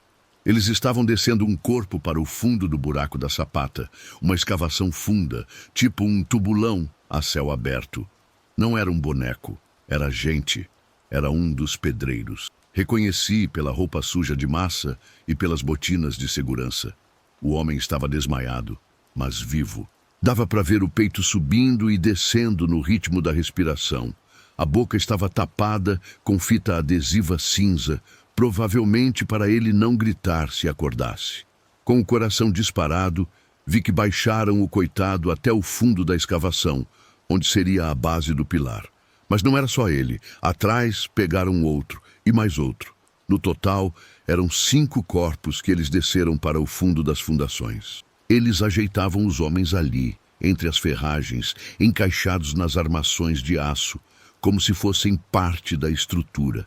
Eles estavam descendo um corpo para o fundo do buraco da sapata, uma escavação funda, tipo um tubulão a céu aberto. Não era um boneco, era gente, era um dos pedreiros. Reconheci pela roupa suja de massa e pelas botinas de segurança. O homem estava desmaiado, mas vivo. Dava para ver o peito subindo e descendo no ritmo da respiração. A boca estava tapada com fita adesiva cinza, provavelmente para ele não gritar se acordasse. Com o coração disparado, Vi que baixaram o coitado até o fundo da escavação, onde seria a base do pilar. Mas não era só ele. Atrás pegaram outro e mais outro. No total, eram 5 corpos que eles desceram para o fundo das fundações. Eles ajeitavam os homens ali, entre as ferragens, encaixados nas armações de aço, como se fossem parte da estrutura.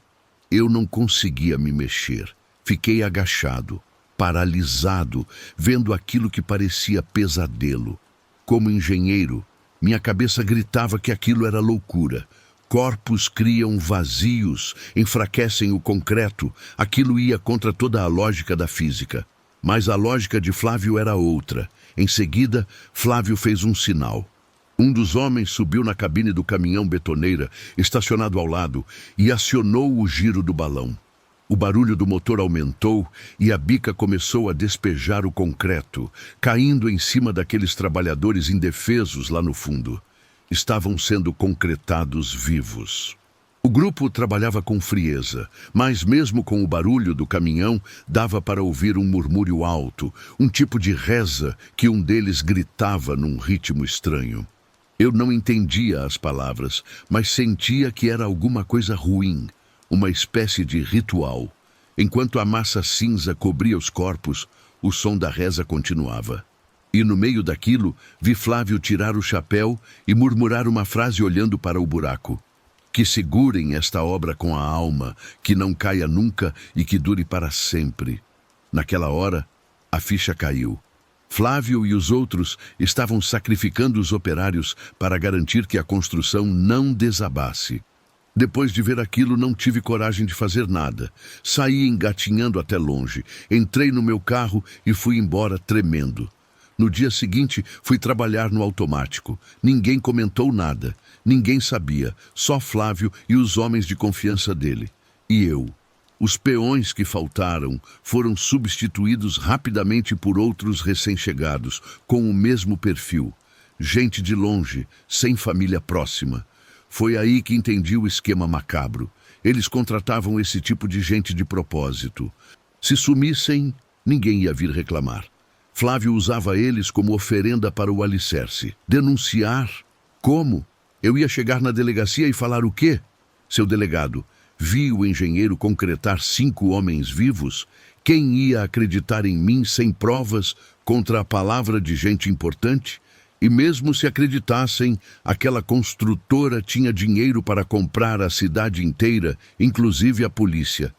Eu não conseguia me mexer. Fiquei agachado, paralisado, vendo aquilo que parecia pesadelo. Como engenheiro, minha cabeça gritava que aquilo era loucura. Corpos criam vazios, enfraquecem o concreto. Aquilo ia contra toda a lógica da física. Mas a lógica de Flávio era outra. Em seguida, Flávio fez um sinal. Um dos homens subiu na cabine do caminhão betoneira, estacionado ao lado, e acionou o giro do balão. O barulho do motor aumentou e a bica começou a despejar o concreto, caindo em cima daqueles trabalhadores indefesos lá no fundo. Estavam sendo concretados vivos. O grupo trabalhava com frieza, mas mesmo com o barulho do caminhão, dava para ouvir um murmúrio alto, um tipo de reza que um deles gritava num ritmo estranho. Eu não entendia as palavras, mas sentia que era alguma coisa ruim, uma espécie de ritual. Enquanto a massa cinza cobria os corpos, o som da reza continuava. E no meio daquilo, vi Flávio tirar o chapéu e murmurar uma frase olhando para o buraco. Que segurem esta obra com a alma, que não caia nunca e que dure para sempre. Naquela hora, a ficha caiu. Flávio e os outros estavam sacrificando os operários para garantir que a construção não desabasse. Depois de ver aquilo, não tive coragem de fazer nada. Saí engatinhando até longe, entrei no meu carro e fui embora tremendo. No dia seguinte, fui trabalhar no automático. Ninguém comentou nada. Ninguém sabia. Só Flávio e os homens de confiança dele. E eu. Os peões que faltaram foram substituídos rapidamente por outros recém-chegados, com o mesmo perfil. Gente de longe, sem família próxima. Foi aí que entendi o esquema macabro. Eles contratavam esse tipo de gente de propósito. Se sumissem, ninguém ia vir reclamar. Flávio usava eles como oferenda para o alicerce. Denunciar? Como? Eu ia chegar na delegacia e falar o quê? Seu delegado, vi o engenheiro concretar 5 homens vivos? Quem ia acreditar em mim sem provas contra a palavra de gente importante? E mesmo se acreditassem, aquela construtora tinha dinheiro para comprar a cidade inteira, inclusive a polícia.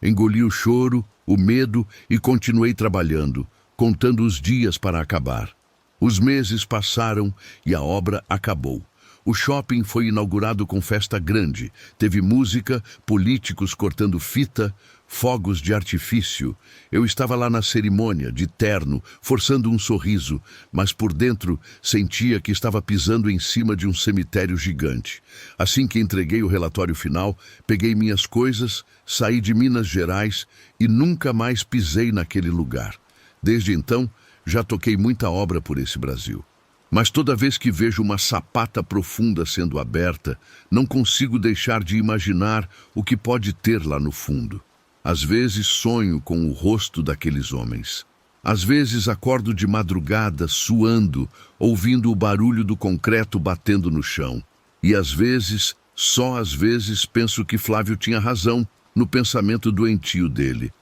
Engoli o choro, o medo e continuei trabalhando, contando os dias para acabar. Os meses passaram e a obra acabou. O shopping foi inaugurado com festa grande. Teve música, políticos cortando fita, fogos de artifício. Eu estava lá na cerimônia, de terno, forçando um sorriso, mas por dentro sentia que estava pisando em cima de um cemitério gigante. Assim que entreguei o relatório final, peguei minhas coisas, saí de Minas Gerais e nunca mais pisei naquele lugar. Desde então, já toquei muita obra por esse Brasil. Mas toda vez que vejo uma sapata profunda sendo aberta, não consigo deixar de imaginar o que pode ter lá no fundo. Às vezes sonho com o rosto daqueles homens. Às vezes acordo de madrugada, suando, ouvindo o barulho do concreto batendo no chão. E às vezes, só às vezes, penso que Flávio tinha razão no pensamento doentio dele.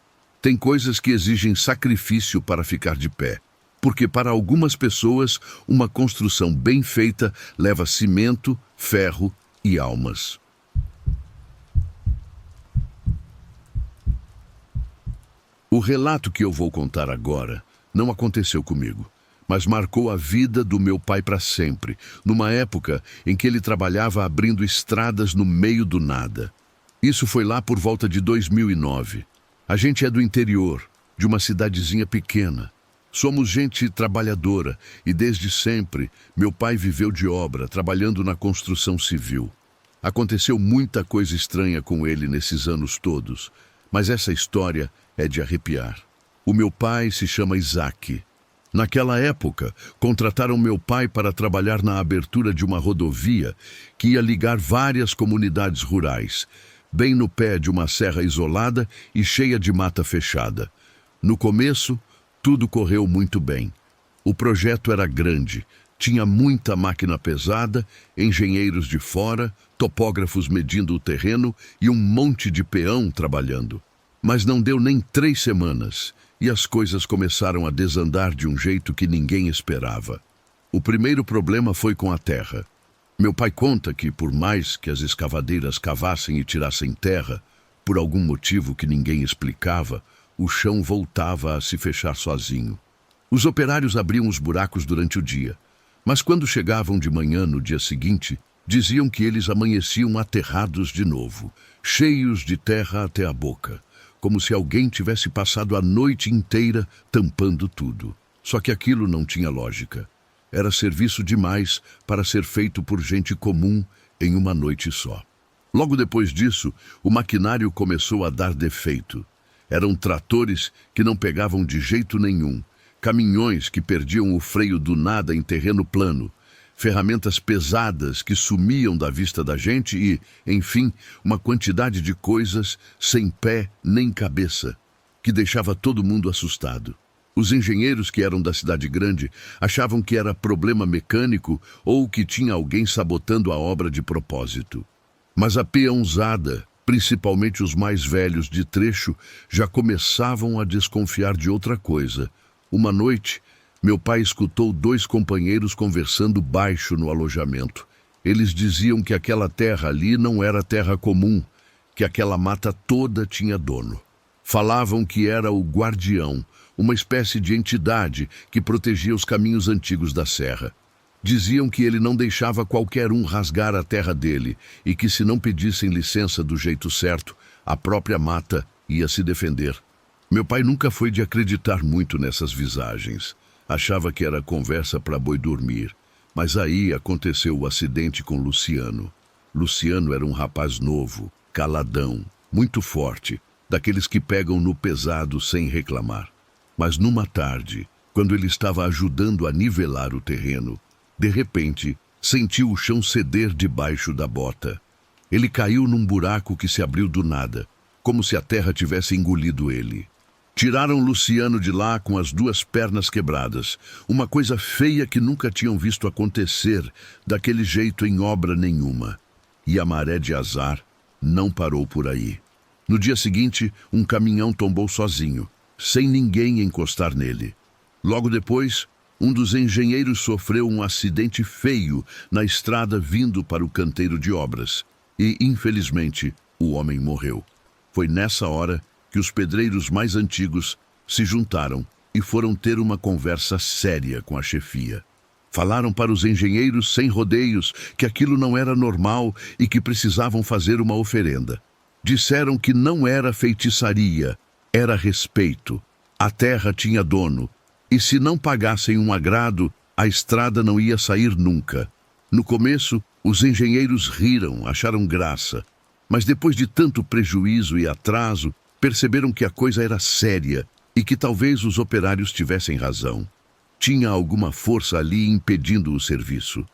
Tem coisas que exigem sacrifício para ficar de pé. Porque para algumas pessoas, uma construção bem feita leva cimento, ferro e almas. O relato que eu vou contar agora não aconteceu comigo, mas marcou a vida do meu pai para sempre, numa época em que ele trabalhava abrindo estradas no meio do nada. Isso foi lá por volta de 2009. A gente é do interior, de uma cidadezinha pequena. Somos gente trabalhadora e desde sempre meu pai viveu de obra, trabalhando na construção civil. Aconteceu muita coisa estranha com ele nesses anos todos, mas essa história é de arrepiar. O meu pai se chama Isaac. Naquela época, contrataram meu pai para trabalhar na abertura de uma rodovia que ia ligar várias comunidades rurais, bem no pé de uma serra isolada e cheia de mata fechada. No começo, tudo correu muito bem. O projeto era grande, tinha muita máquina pesada, engenheiros de fora, topógrafos medindo o terreno e um monte de peão trabalhando. Mas não deu nem 3 semanas e as coisas começaram a desandar de um jeito que ninguém esperava. O primeiro problema foi com a terra. Meu pai conta que, por mais que as escavadeiras cavassem e tirassem terra, por algum motivo que ninguém explicava, o chão voltava a se fechar sozinho. Os operários abriam os buracos durante o dia, mas quando chegavam de manhã no dia seguinte, diziam que eles amanheciam aterrados de novo, cheios de terra até a boca, como se alguém tivesse passado a noite inteira tampando tudo. Só que aquilo não tinha lógica. Era serviço demais para ser feito por gente comum em uma noite só. Logo depois disso, o maquinário começou a dar defeito. Eram tratores que não pegavam de jeito nenhum, caminhões que perdiam o freio do nada em terreno plano, ferramentas pesadas que sumiam da vista da gente e, enfim, uma quantidade de coisas sem pé nem cabeça, que deixava todo mundo assustado. Os engenheiros que eram da cidade grande achavam que era problema mecânico ou que tinha alguém sabotando a obra de propósito. Mas a peãozada, principalmente os mais velhos de trecho, já começavam a desconfiar de outra coisa. Uma noite, meu pai escutou 2 companheiros conversando baixo no alojamento. Eles diziam que aquela terra ali não era terra comum, que aquela mata toda tinha dono. Falavam que era o guardião, uma espécie de entidade que protegia os caminhos antigos da serra. Diziam que ele não deixava qualquer um rasgar a terra dele e que, se não pedissem licença do jeito certo, a própria mata ia se defender. Meu pai nunca foi de acreditar muito nessas visagens. Achava que era conversa para boi dormir. Mas aí aconteceu o acidente com Luciano. Luciano era um rapaz novo, caladão, muito forte, daqueles que pegam no pesado sem reclamar. Mas numa tarde, quando ele estava ajudando a nivelar o terreno, de repente, sentiu o chão ceder debaixo da bota. Ele caiu num buraco que se abriu do nada, como se a terra tivesse engolido ele. Tiraram Luciano de lá com as 2 pernas quebradas, uma coisa feia que nunca tinham visto acontecer daquele jeito em obra nenhuma. E a maré de azar não parou por aí. No dia seguinte, um caminhão tombou sozinho, sem ninguém encostar nele. Logo depois, um dos engenheiros sofreu um acidente feio na estrada vindo para o canteiro de obras e, infelizmente, o homem morreu. Foi nessa hora que os pedreiros mais antigos se juntaram e foram ter uma conversa séria com a chefia. Falaram para os engenheiros sem rodeios que aquilo não era normal e que precisavam fazer uma oferenda. Disseram que não era feitiçaria, era respeito. A terra tinha dono, e se não pagassem um agrado, a estrada não ia sair nunca. No começo, os engenheiros riram, acharam graça. Mas depois de tanto prejuízo e atraso, perceberam que a coisa era séria e que talvez os operários tivessem razão. Tinha alguma força ali impedindo o serviço.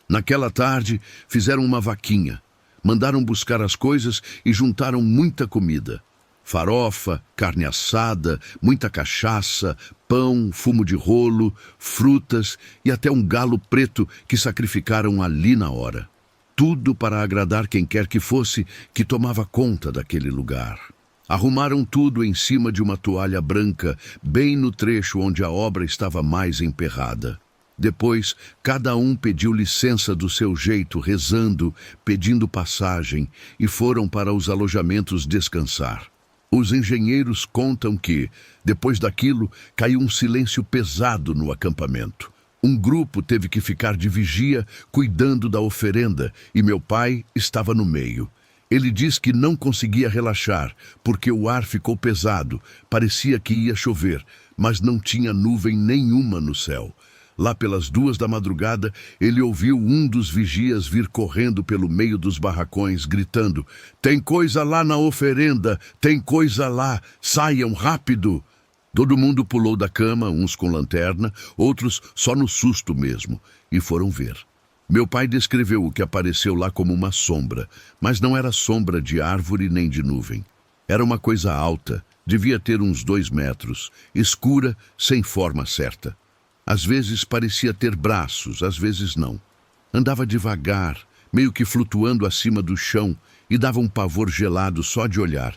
Naquela tarde, fizeram uma vaquinha. Mandaram buscar as coisas e juntaram muita comida. Farofa, carne assada, muita cachaça, pão, fumo de rolo, frutas e até um galo preto que sacrificaram ali na hora. Tudo para agradar quem quer que fosse que tomava conta daquele lugar. Arrumaram tudo em cima de uma toalha branca, bem no trecho onde a obra estava mais emperrada. Depois, cada um pediu licença do seu jeito, rezando, pedindo passagem, e foram para os alojamentos descansar. Os engenheiros contam que, depois daquilo, caiu um silêncio pesado no acampamento. Um grupo teve que ficar de vigia, cuidando da oferenda, e meu pai estava no meio. Ele diz que não conseguia relaxar, porque o ar ficou pesado, parecia que ia chover, mas não tinha nuvem nenhuma no céu. Lá pelas 2 da madrugada, ele ouviu um dos vigias vir correndo pelo meio dos barracões, gritando: "Tem coisa lá na oferenda! Tem coisa lá! Saiam rápido!" Todo mundo pulou da cama, uns com lanterna, outros só no susto mesmo, e foram ver. Meu pai descreveu o que apareceu lá como uma sombra, mas não era sombra de árvore nem de nuvem. Era uma coisa alta, devia ter uns 2 metros, escura, sem forma certa. Às vezes parecia ter braços, às vezes não. Andava devagar, meio que flutuando acima do chão, e dava um pavor gelado só de olhar.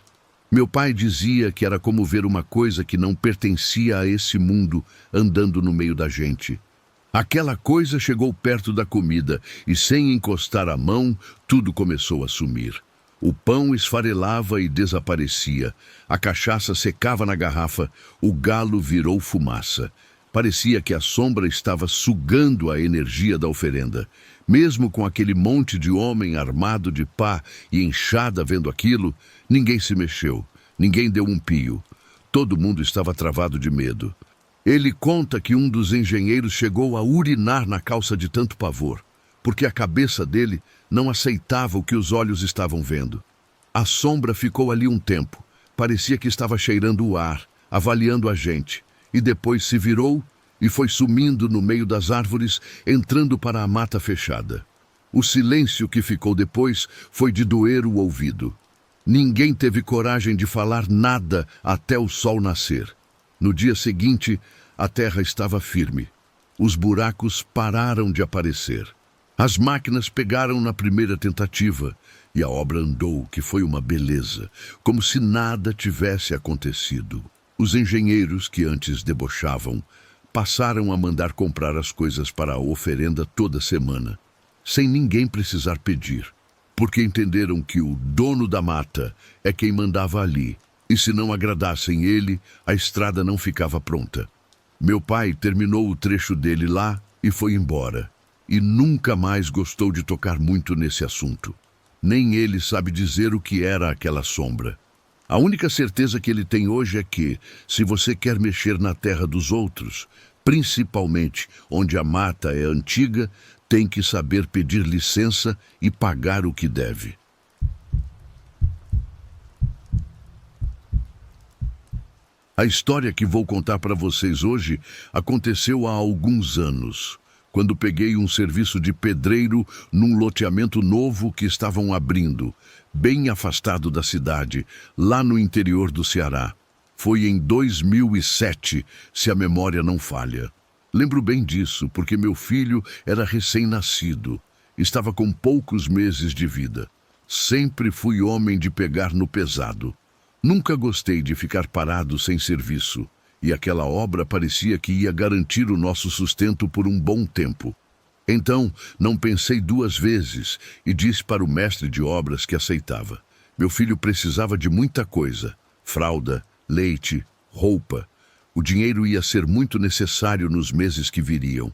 Meu pai dizia que era como ver uma coisa que não pertencia a esse mundo andando no meio da gente. Aquela coisa chegou perto da comida e, sem encostar a mão, tudo começou a sumir. O pão esfarelava e desaparecia, a cachaça secava na garrafa, o galo virou fumaça. Parecia que a sombra estava sugando a energia da oferenda. Mesmo com aquele monte de homem armado de pá e enxada vendo aquilo, ninguém se mexeu, ninguém deu um pio. Todo mundo estava travado de medo. Ele conta que um dos engenheiros chegou a urinar na calça de tanto pavor, porque a cabeça dele não aceitava o que os olhos estavam vendo. A sombra ficou ali um tempo, parecia que estava cheirando o ar, avaliando a gente, e depois se virou e foi sumindo no meio das árvores, entrando para a mata fechada. O silêncio que ficou depois foi de doer o ouvido. Ninguém teve coragem de falar nada até o sol nascer. No dia seguinte, a terra estava firme. Os buracos pararam de aparecer. As máquinas pegaram na primeira tentativa e a obra andou, que foi uma beleza, como se nada tivesse acontecido. Os engenheiros que antes debochavam passaram a mandar comprar as coisas para a oferenda toda semana, sem ninguém precisar pedir, porque entenderam que o dono da mata é quem mandava ali, e se não agradassem ele, a estrada não ficava pronta. Meu pai terminou o trecho dele lá e foi embora, e nunca mais gostou de tocar muito nesse assunto. Nem ele sabe dizer o que era aquela sombra. A única certeza que ele tem hoje é que, se você quer mexer na terra dos outros, principalmente onde a mata é antiga, tem que saber pedir licença e pagar o que deve. A história que vou contar para vocês hoje aconteceu há alguns anos, quando peguei um serviço de pedreiro num loteamento novo que estavam abrindo, bem afastado da cidade, lá no interior do Ceará. Foi em 2007, se a memória não falha. Lembro bem disso, porque meu filho era recém-nascido. Estava com poucos meses de vida. Sempre fui homem de pegar no pesado. Nunca gostei de ficar parado sem serviço. E aquela obra parecia que ia garantir o nosso sustento por um bom tempo. Então, não pensei duas vezes e disse para o mestre de obras que aceitava. Meu filho precisava de muita coisa: fralda, leite, roupa. O dinheiro ia ser muito necessário nos meses que viriam.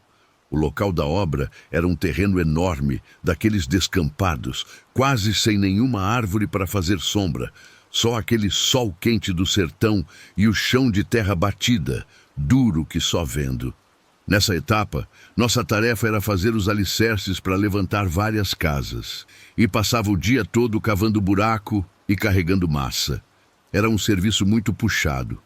O local da obra era um terreno enorme, daqueles descampados, quase sem nenhuma árvore para fazer sombra, só aquele sol quente do sertão e o chão de terra batida, duro que só vendo. Nessa etapa, nossa tarefa era fazer os alicerces para levantar várias casas, e passava o dia todo cavando buraco e carregando massa. Era um serviço muito puxado,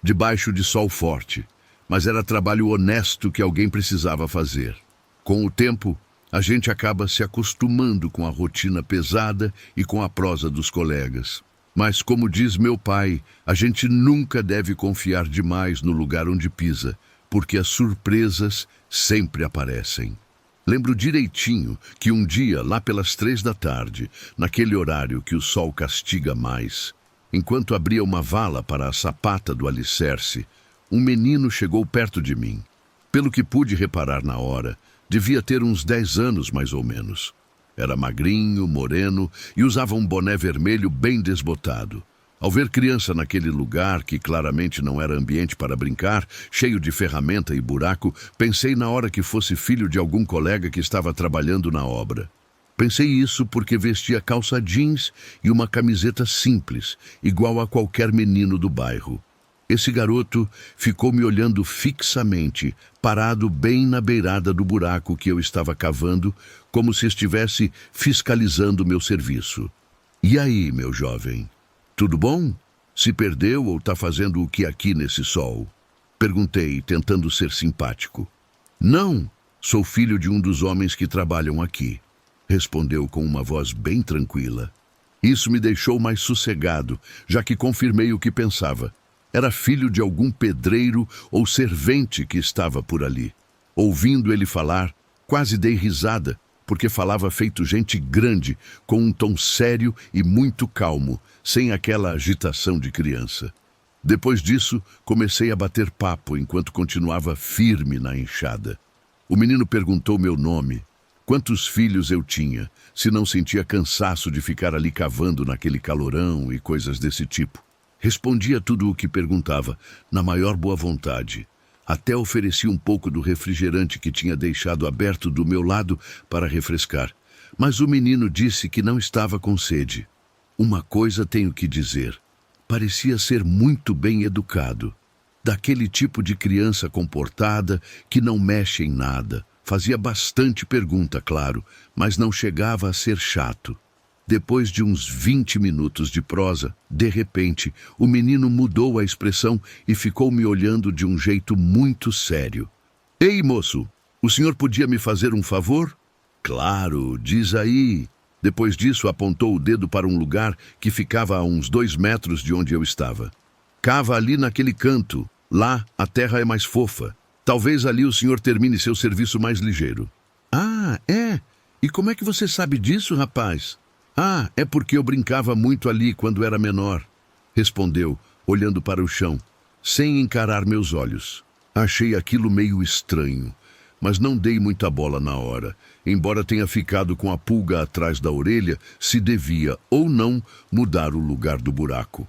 debaixo de sol forte, mas era trabalho honesto que alguém precisava fazer. Com o tempo, a gente acaba se acostumando com a rotina pesada e com a prosa dos colegas. Mas, como diz meu pai, a gente nunca deve confiar demais no lugar onde pisa, porque as surpresas sempre aparecem. Lembro direitinho que um dia, lá pelas 3 da tarde, naquele horário que o sol castiga mais, enquanto abria uma vala para a sapata do alicerce, um menino chegou perto de mim. Pelo que pude reparar na hora, devia ter uns 10 anos mais ou menos. Era magrinho, moreno e usava um boné vermelho bem desbotado. Ao ver criança naquele lugar, que claramente não era ambiente para brincar, cheio de ferramenta e buraco, pensei na hora que fosse filho de algum colega que estava trabalhando na obra. Pensei isso porque vestia calça jeans e uma camiseta simples, igual a qualquer menino do bairro. Esse garoto ficou me olhando fixamente, parado bem na beirada do buraco que eu estava cavando, como se estivesse fiscalizando meu serviço. "E aí, meu jovem? Tudo bom? Se perdeu ou está fazendo o que aqui nesse sol?" Perguntei, tentando ser simpático. "Não, sou filho de um dos homens que trabalham aqui", respondeu com uma voz bem tranquila. Isso me deixou mais sossegado, já que confirmei o que pensava. Era filho de algum pedreiro ou servente que estava por ali. Ouvindo ele falar, quase dei risada, porque falava feito gente grande, com um tom sério e muito calmo, sem aquela agitação de criança. Depois disso, comecei a bater papo enquanto continuava firme na enxada. O menino perguntou meu nome, quantos filhos eu tinha, se não sentia cansaço de ficar ali cavando naquele calorão e coisas desse tipo. Respondia tudo o que perguntava, na maior boa vontade. Até ofereci um pouco do refrigerante que tinha deixado aberto do meu lado para refrescar. Mas o menino disse que não estava com sede. Uma coisa tenho que dizer. Parecia ser muito bem educado. Daquele tipo de criança comportada que não mexe em nada. Fazia bastante pergunta, claro, mas não chegava a ser chato. Depois de uns 20 minutos de prosa, de repente, o menino mudou a expressão e ficou me olhando de um jeito muito sério. Ei, moço, o senhor podia me fazer um favor? Claro, diz aí. Depois disso, apontou o dedo para um lugar que ficava a uns 2 metros de onde eu estava. Cava ali naquele canto. Lá, a terra é mais fofa. Talvez ali o senhor termine seu serviço mais ligeiro. Ah, é? E como é que você sabe disso, rapaz? Ah, é porque eu brincava muito ali quando era menor, respondeu, olhando para o chão, sem encarar meus olhos. Achei aquilo meio estranho, mas não dei muita bola na hora, embora tenha ficado com a pulga atrás da orelha se devia ou não mudar o lugar do buraco.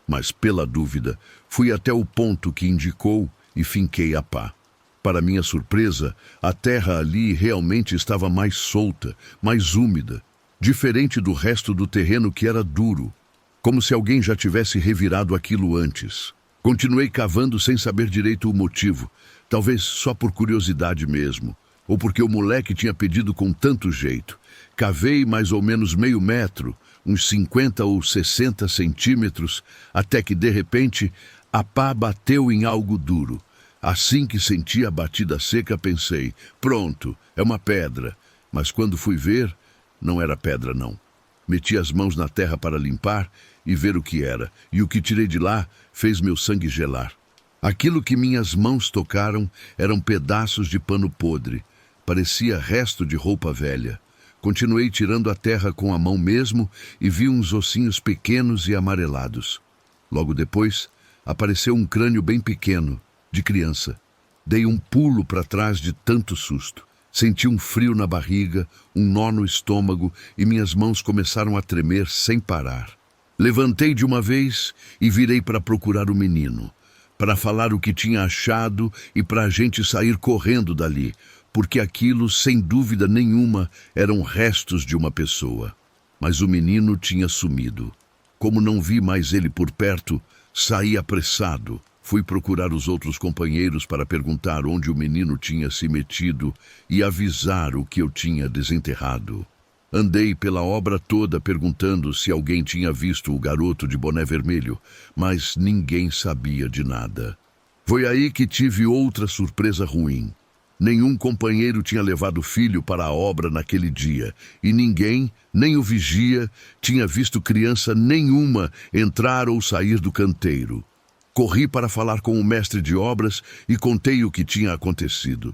Mas, pela dúvida, fui até o ponto que indicou e finquei a pá. Para minha surpresa, a terra ali realmente estava mais solta, mais úmida, diferente do resto do terreno que era duro, como se alguém já tivesse revirado aquilo antes. Continuei cavando sem saber direito o motivo, talvez só por curiosidade mesmo, ou porque o moleque tinha pedido com tanto jeito. Cavei mais ou menos meio metro, uns 50 ou 60 centímetros, até que, de repente, a pá bateu em algo duro. Assim que senti a batida seca, pensei, pronto, é uma pedra. Mas quando fui ver, não era pedra, não. Meti as mãos na terra para limpar e ver o que era, e o que tirei de lá fez meu sangue gelar. Aquilo que minhas mãos tocaram eram pedaços de pano podre, parecia resto de roupa velha. Continuei tirando a terra com a mão mesmo e vi uns ossinhos pequenos e amarelados. Logo depois, apareceu um crânio bem pequeno, de criança. Dei um pulo para trás de tanto susto. Senti um frio na barriga, um nó no estômago e minhas mãos começaram a tremer sem parar. Levantei de uma vez e virei para procurar o menino, para falar o que tinha achado e para a gente sair correndo dali, porque aquilo, sem dúvida nenhuma, eram restos de uma pessoa. Mas o menino tinha sumido. Como não vi mais ele por perto, saí apressado. Fui procurar os outros companheiros para perguntar onde o menino tinha se metido e avisar o que eu tinha desenterrado. Andei pela obra toda perguntando se alguém tinha visto o garoto de boné vermelho, mas ninguém sabia de nada. Foi aí que tive outra surpresa ruim. Nenhum companheiro tinha levado o filho para a obra naquele dia, e ninguém, nem o vigia, tinha visto criança nenhuma entrar ou sair do canteiro. Corri para falar com o mestre de obras e contei o que tinha acontecido.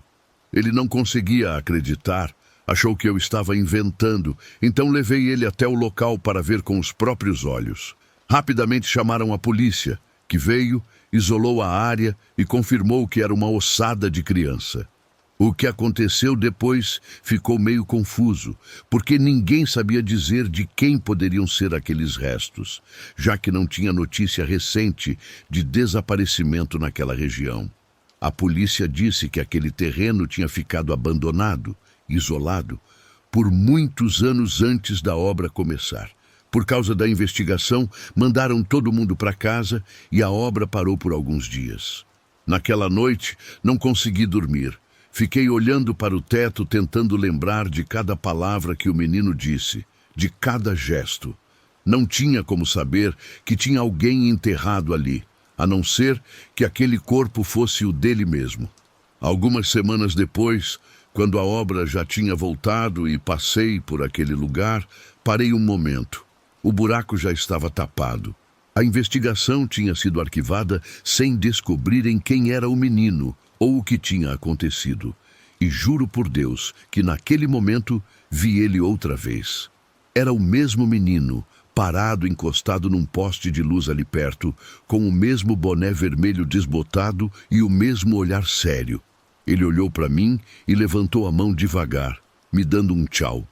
Ele não conseguia acreditar, achou que eu estava inventando, então levei ele até o local para ver com os próprios olhos. Rapidamente chamaram a polícia, que veio, isolou a área e confirmou que era uma ossada de criança. O que aconteceu depois ficou meio confuso, porque ninguém sabia dizer de quem poderiam ser aqueles restos, já que não tinha notícia recente de desaparecimento naquela região. A polícia disse que aquele terreno tinha ficado abandonado, isolado, por muitos anos antes da obra começar. Por causa da investigação, mandaram todo mundo para casa e a obra parou por alguns dias. Naquela noite, não consegui dormir. Fiquei olhando para o teto, tentando lembrar de cada palavra que o menino disse, de cada gesto. Não tinha como saber que tinha alguém enterrado ali, a não ser que aquele corpo fosse o dele mesmo. Algumas semanas depois, quando a obra já tinha voltado e passei por aquele lugar, parei um momento. O buraco já estava tapado. A investigação tinha sido arquivada sem descobrirem quem era o menino ou o que tinha acontecido. E juro por Deus que naquele momento vi ele outra vez. Era o mesmo menino, parado encostado num poste de luz ali perto, com o mesmo boné vermelho desbotado e o mesmo olhar sério. Ele olhou para mim e levantou a mão devagar, me dando um tchau.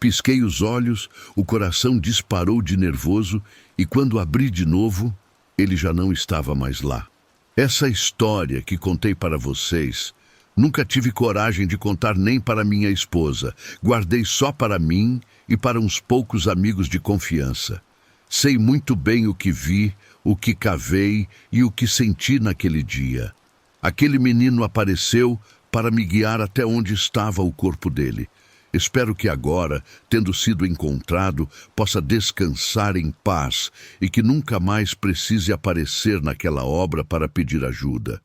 Pisquei os olhos, o coração disparou de nervoso e quando abri de novo, ele já não estava mais lá. Essa história que contei para vocês, nunca tive coragem de contar nem para minha esposa. Guardei só para mim e para uns poucos amigos de confiança. Sei muito bem o que vi, o que cavei e o que senti naquele dia. Aquele menino apareceu para me guiar até onde estava o corpo dele. Espero que agora, tendo sido encontrado, possa descansar em paz e que nunca mais precise aparecer naquela obra para pedir ajuda.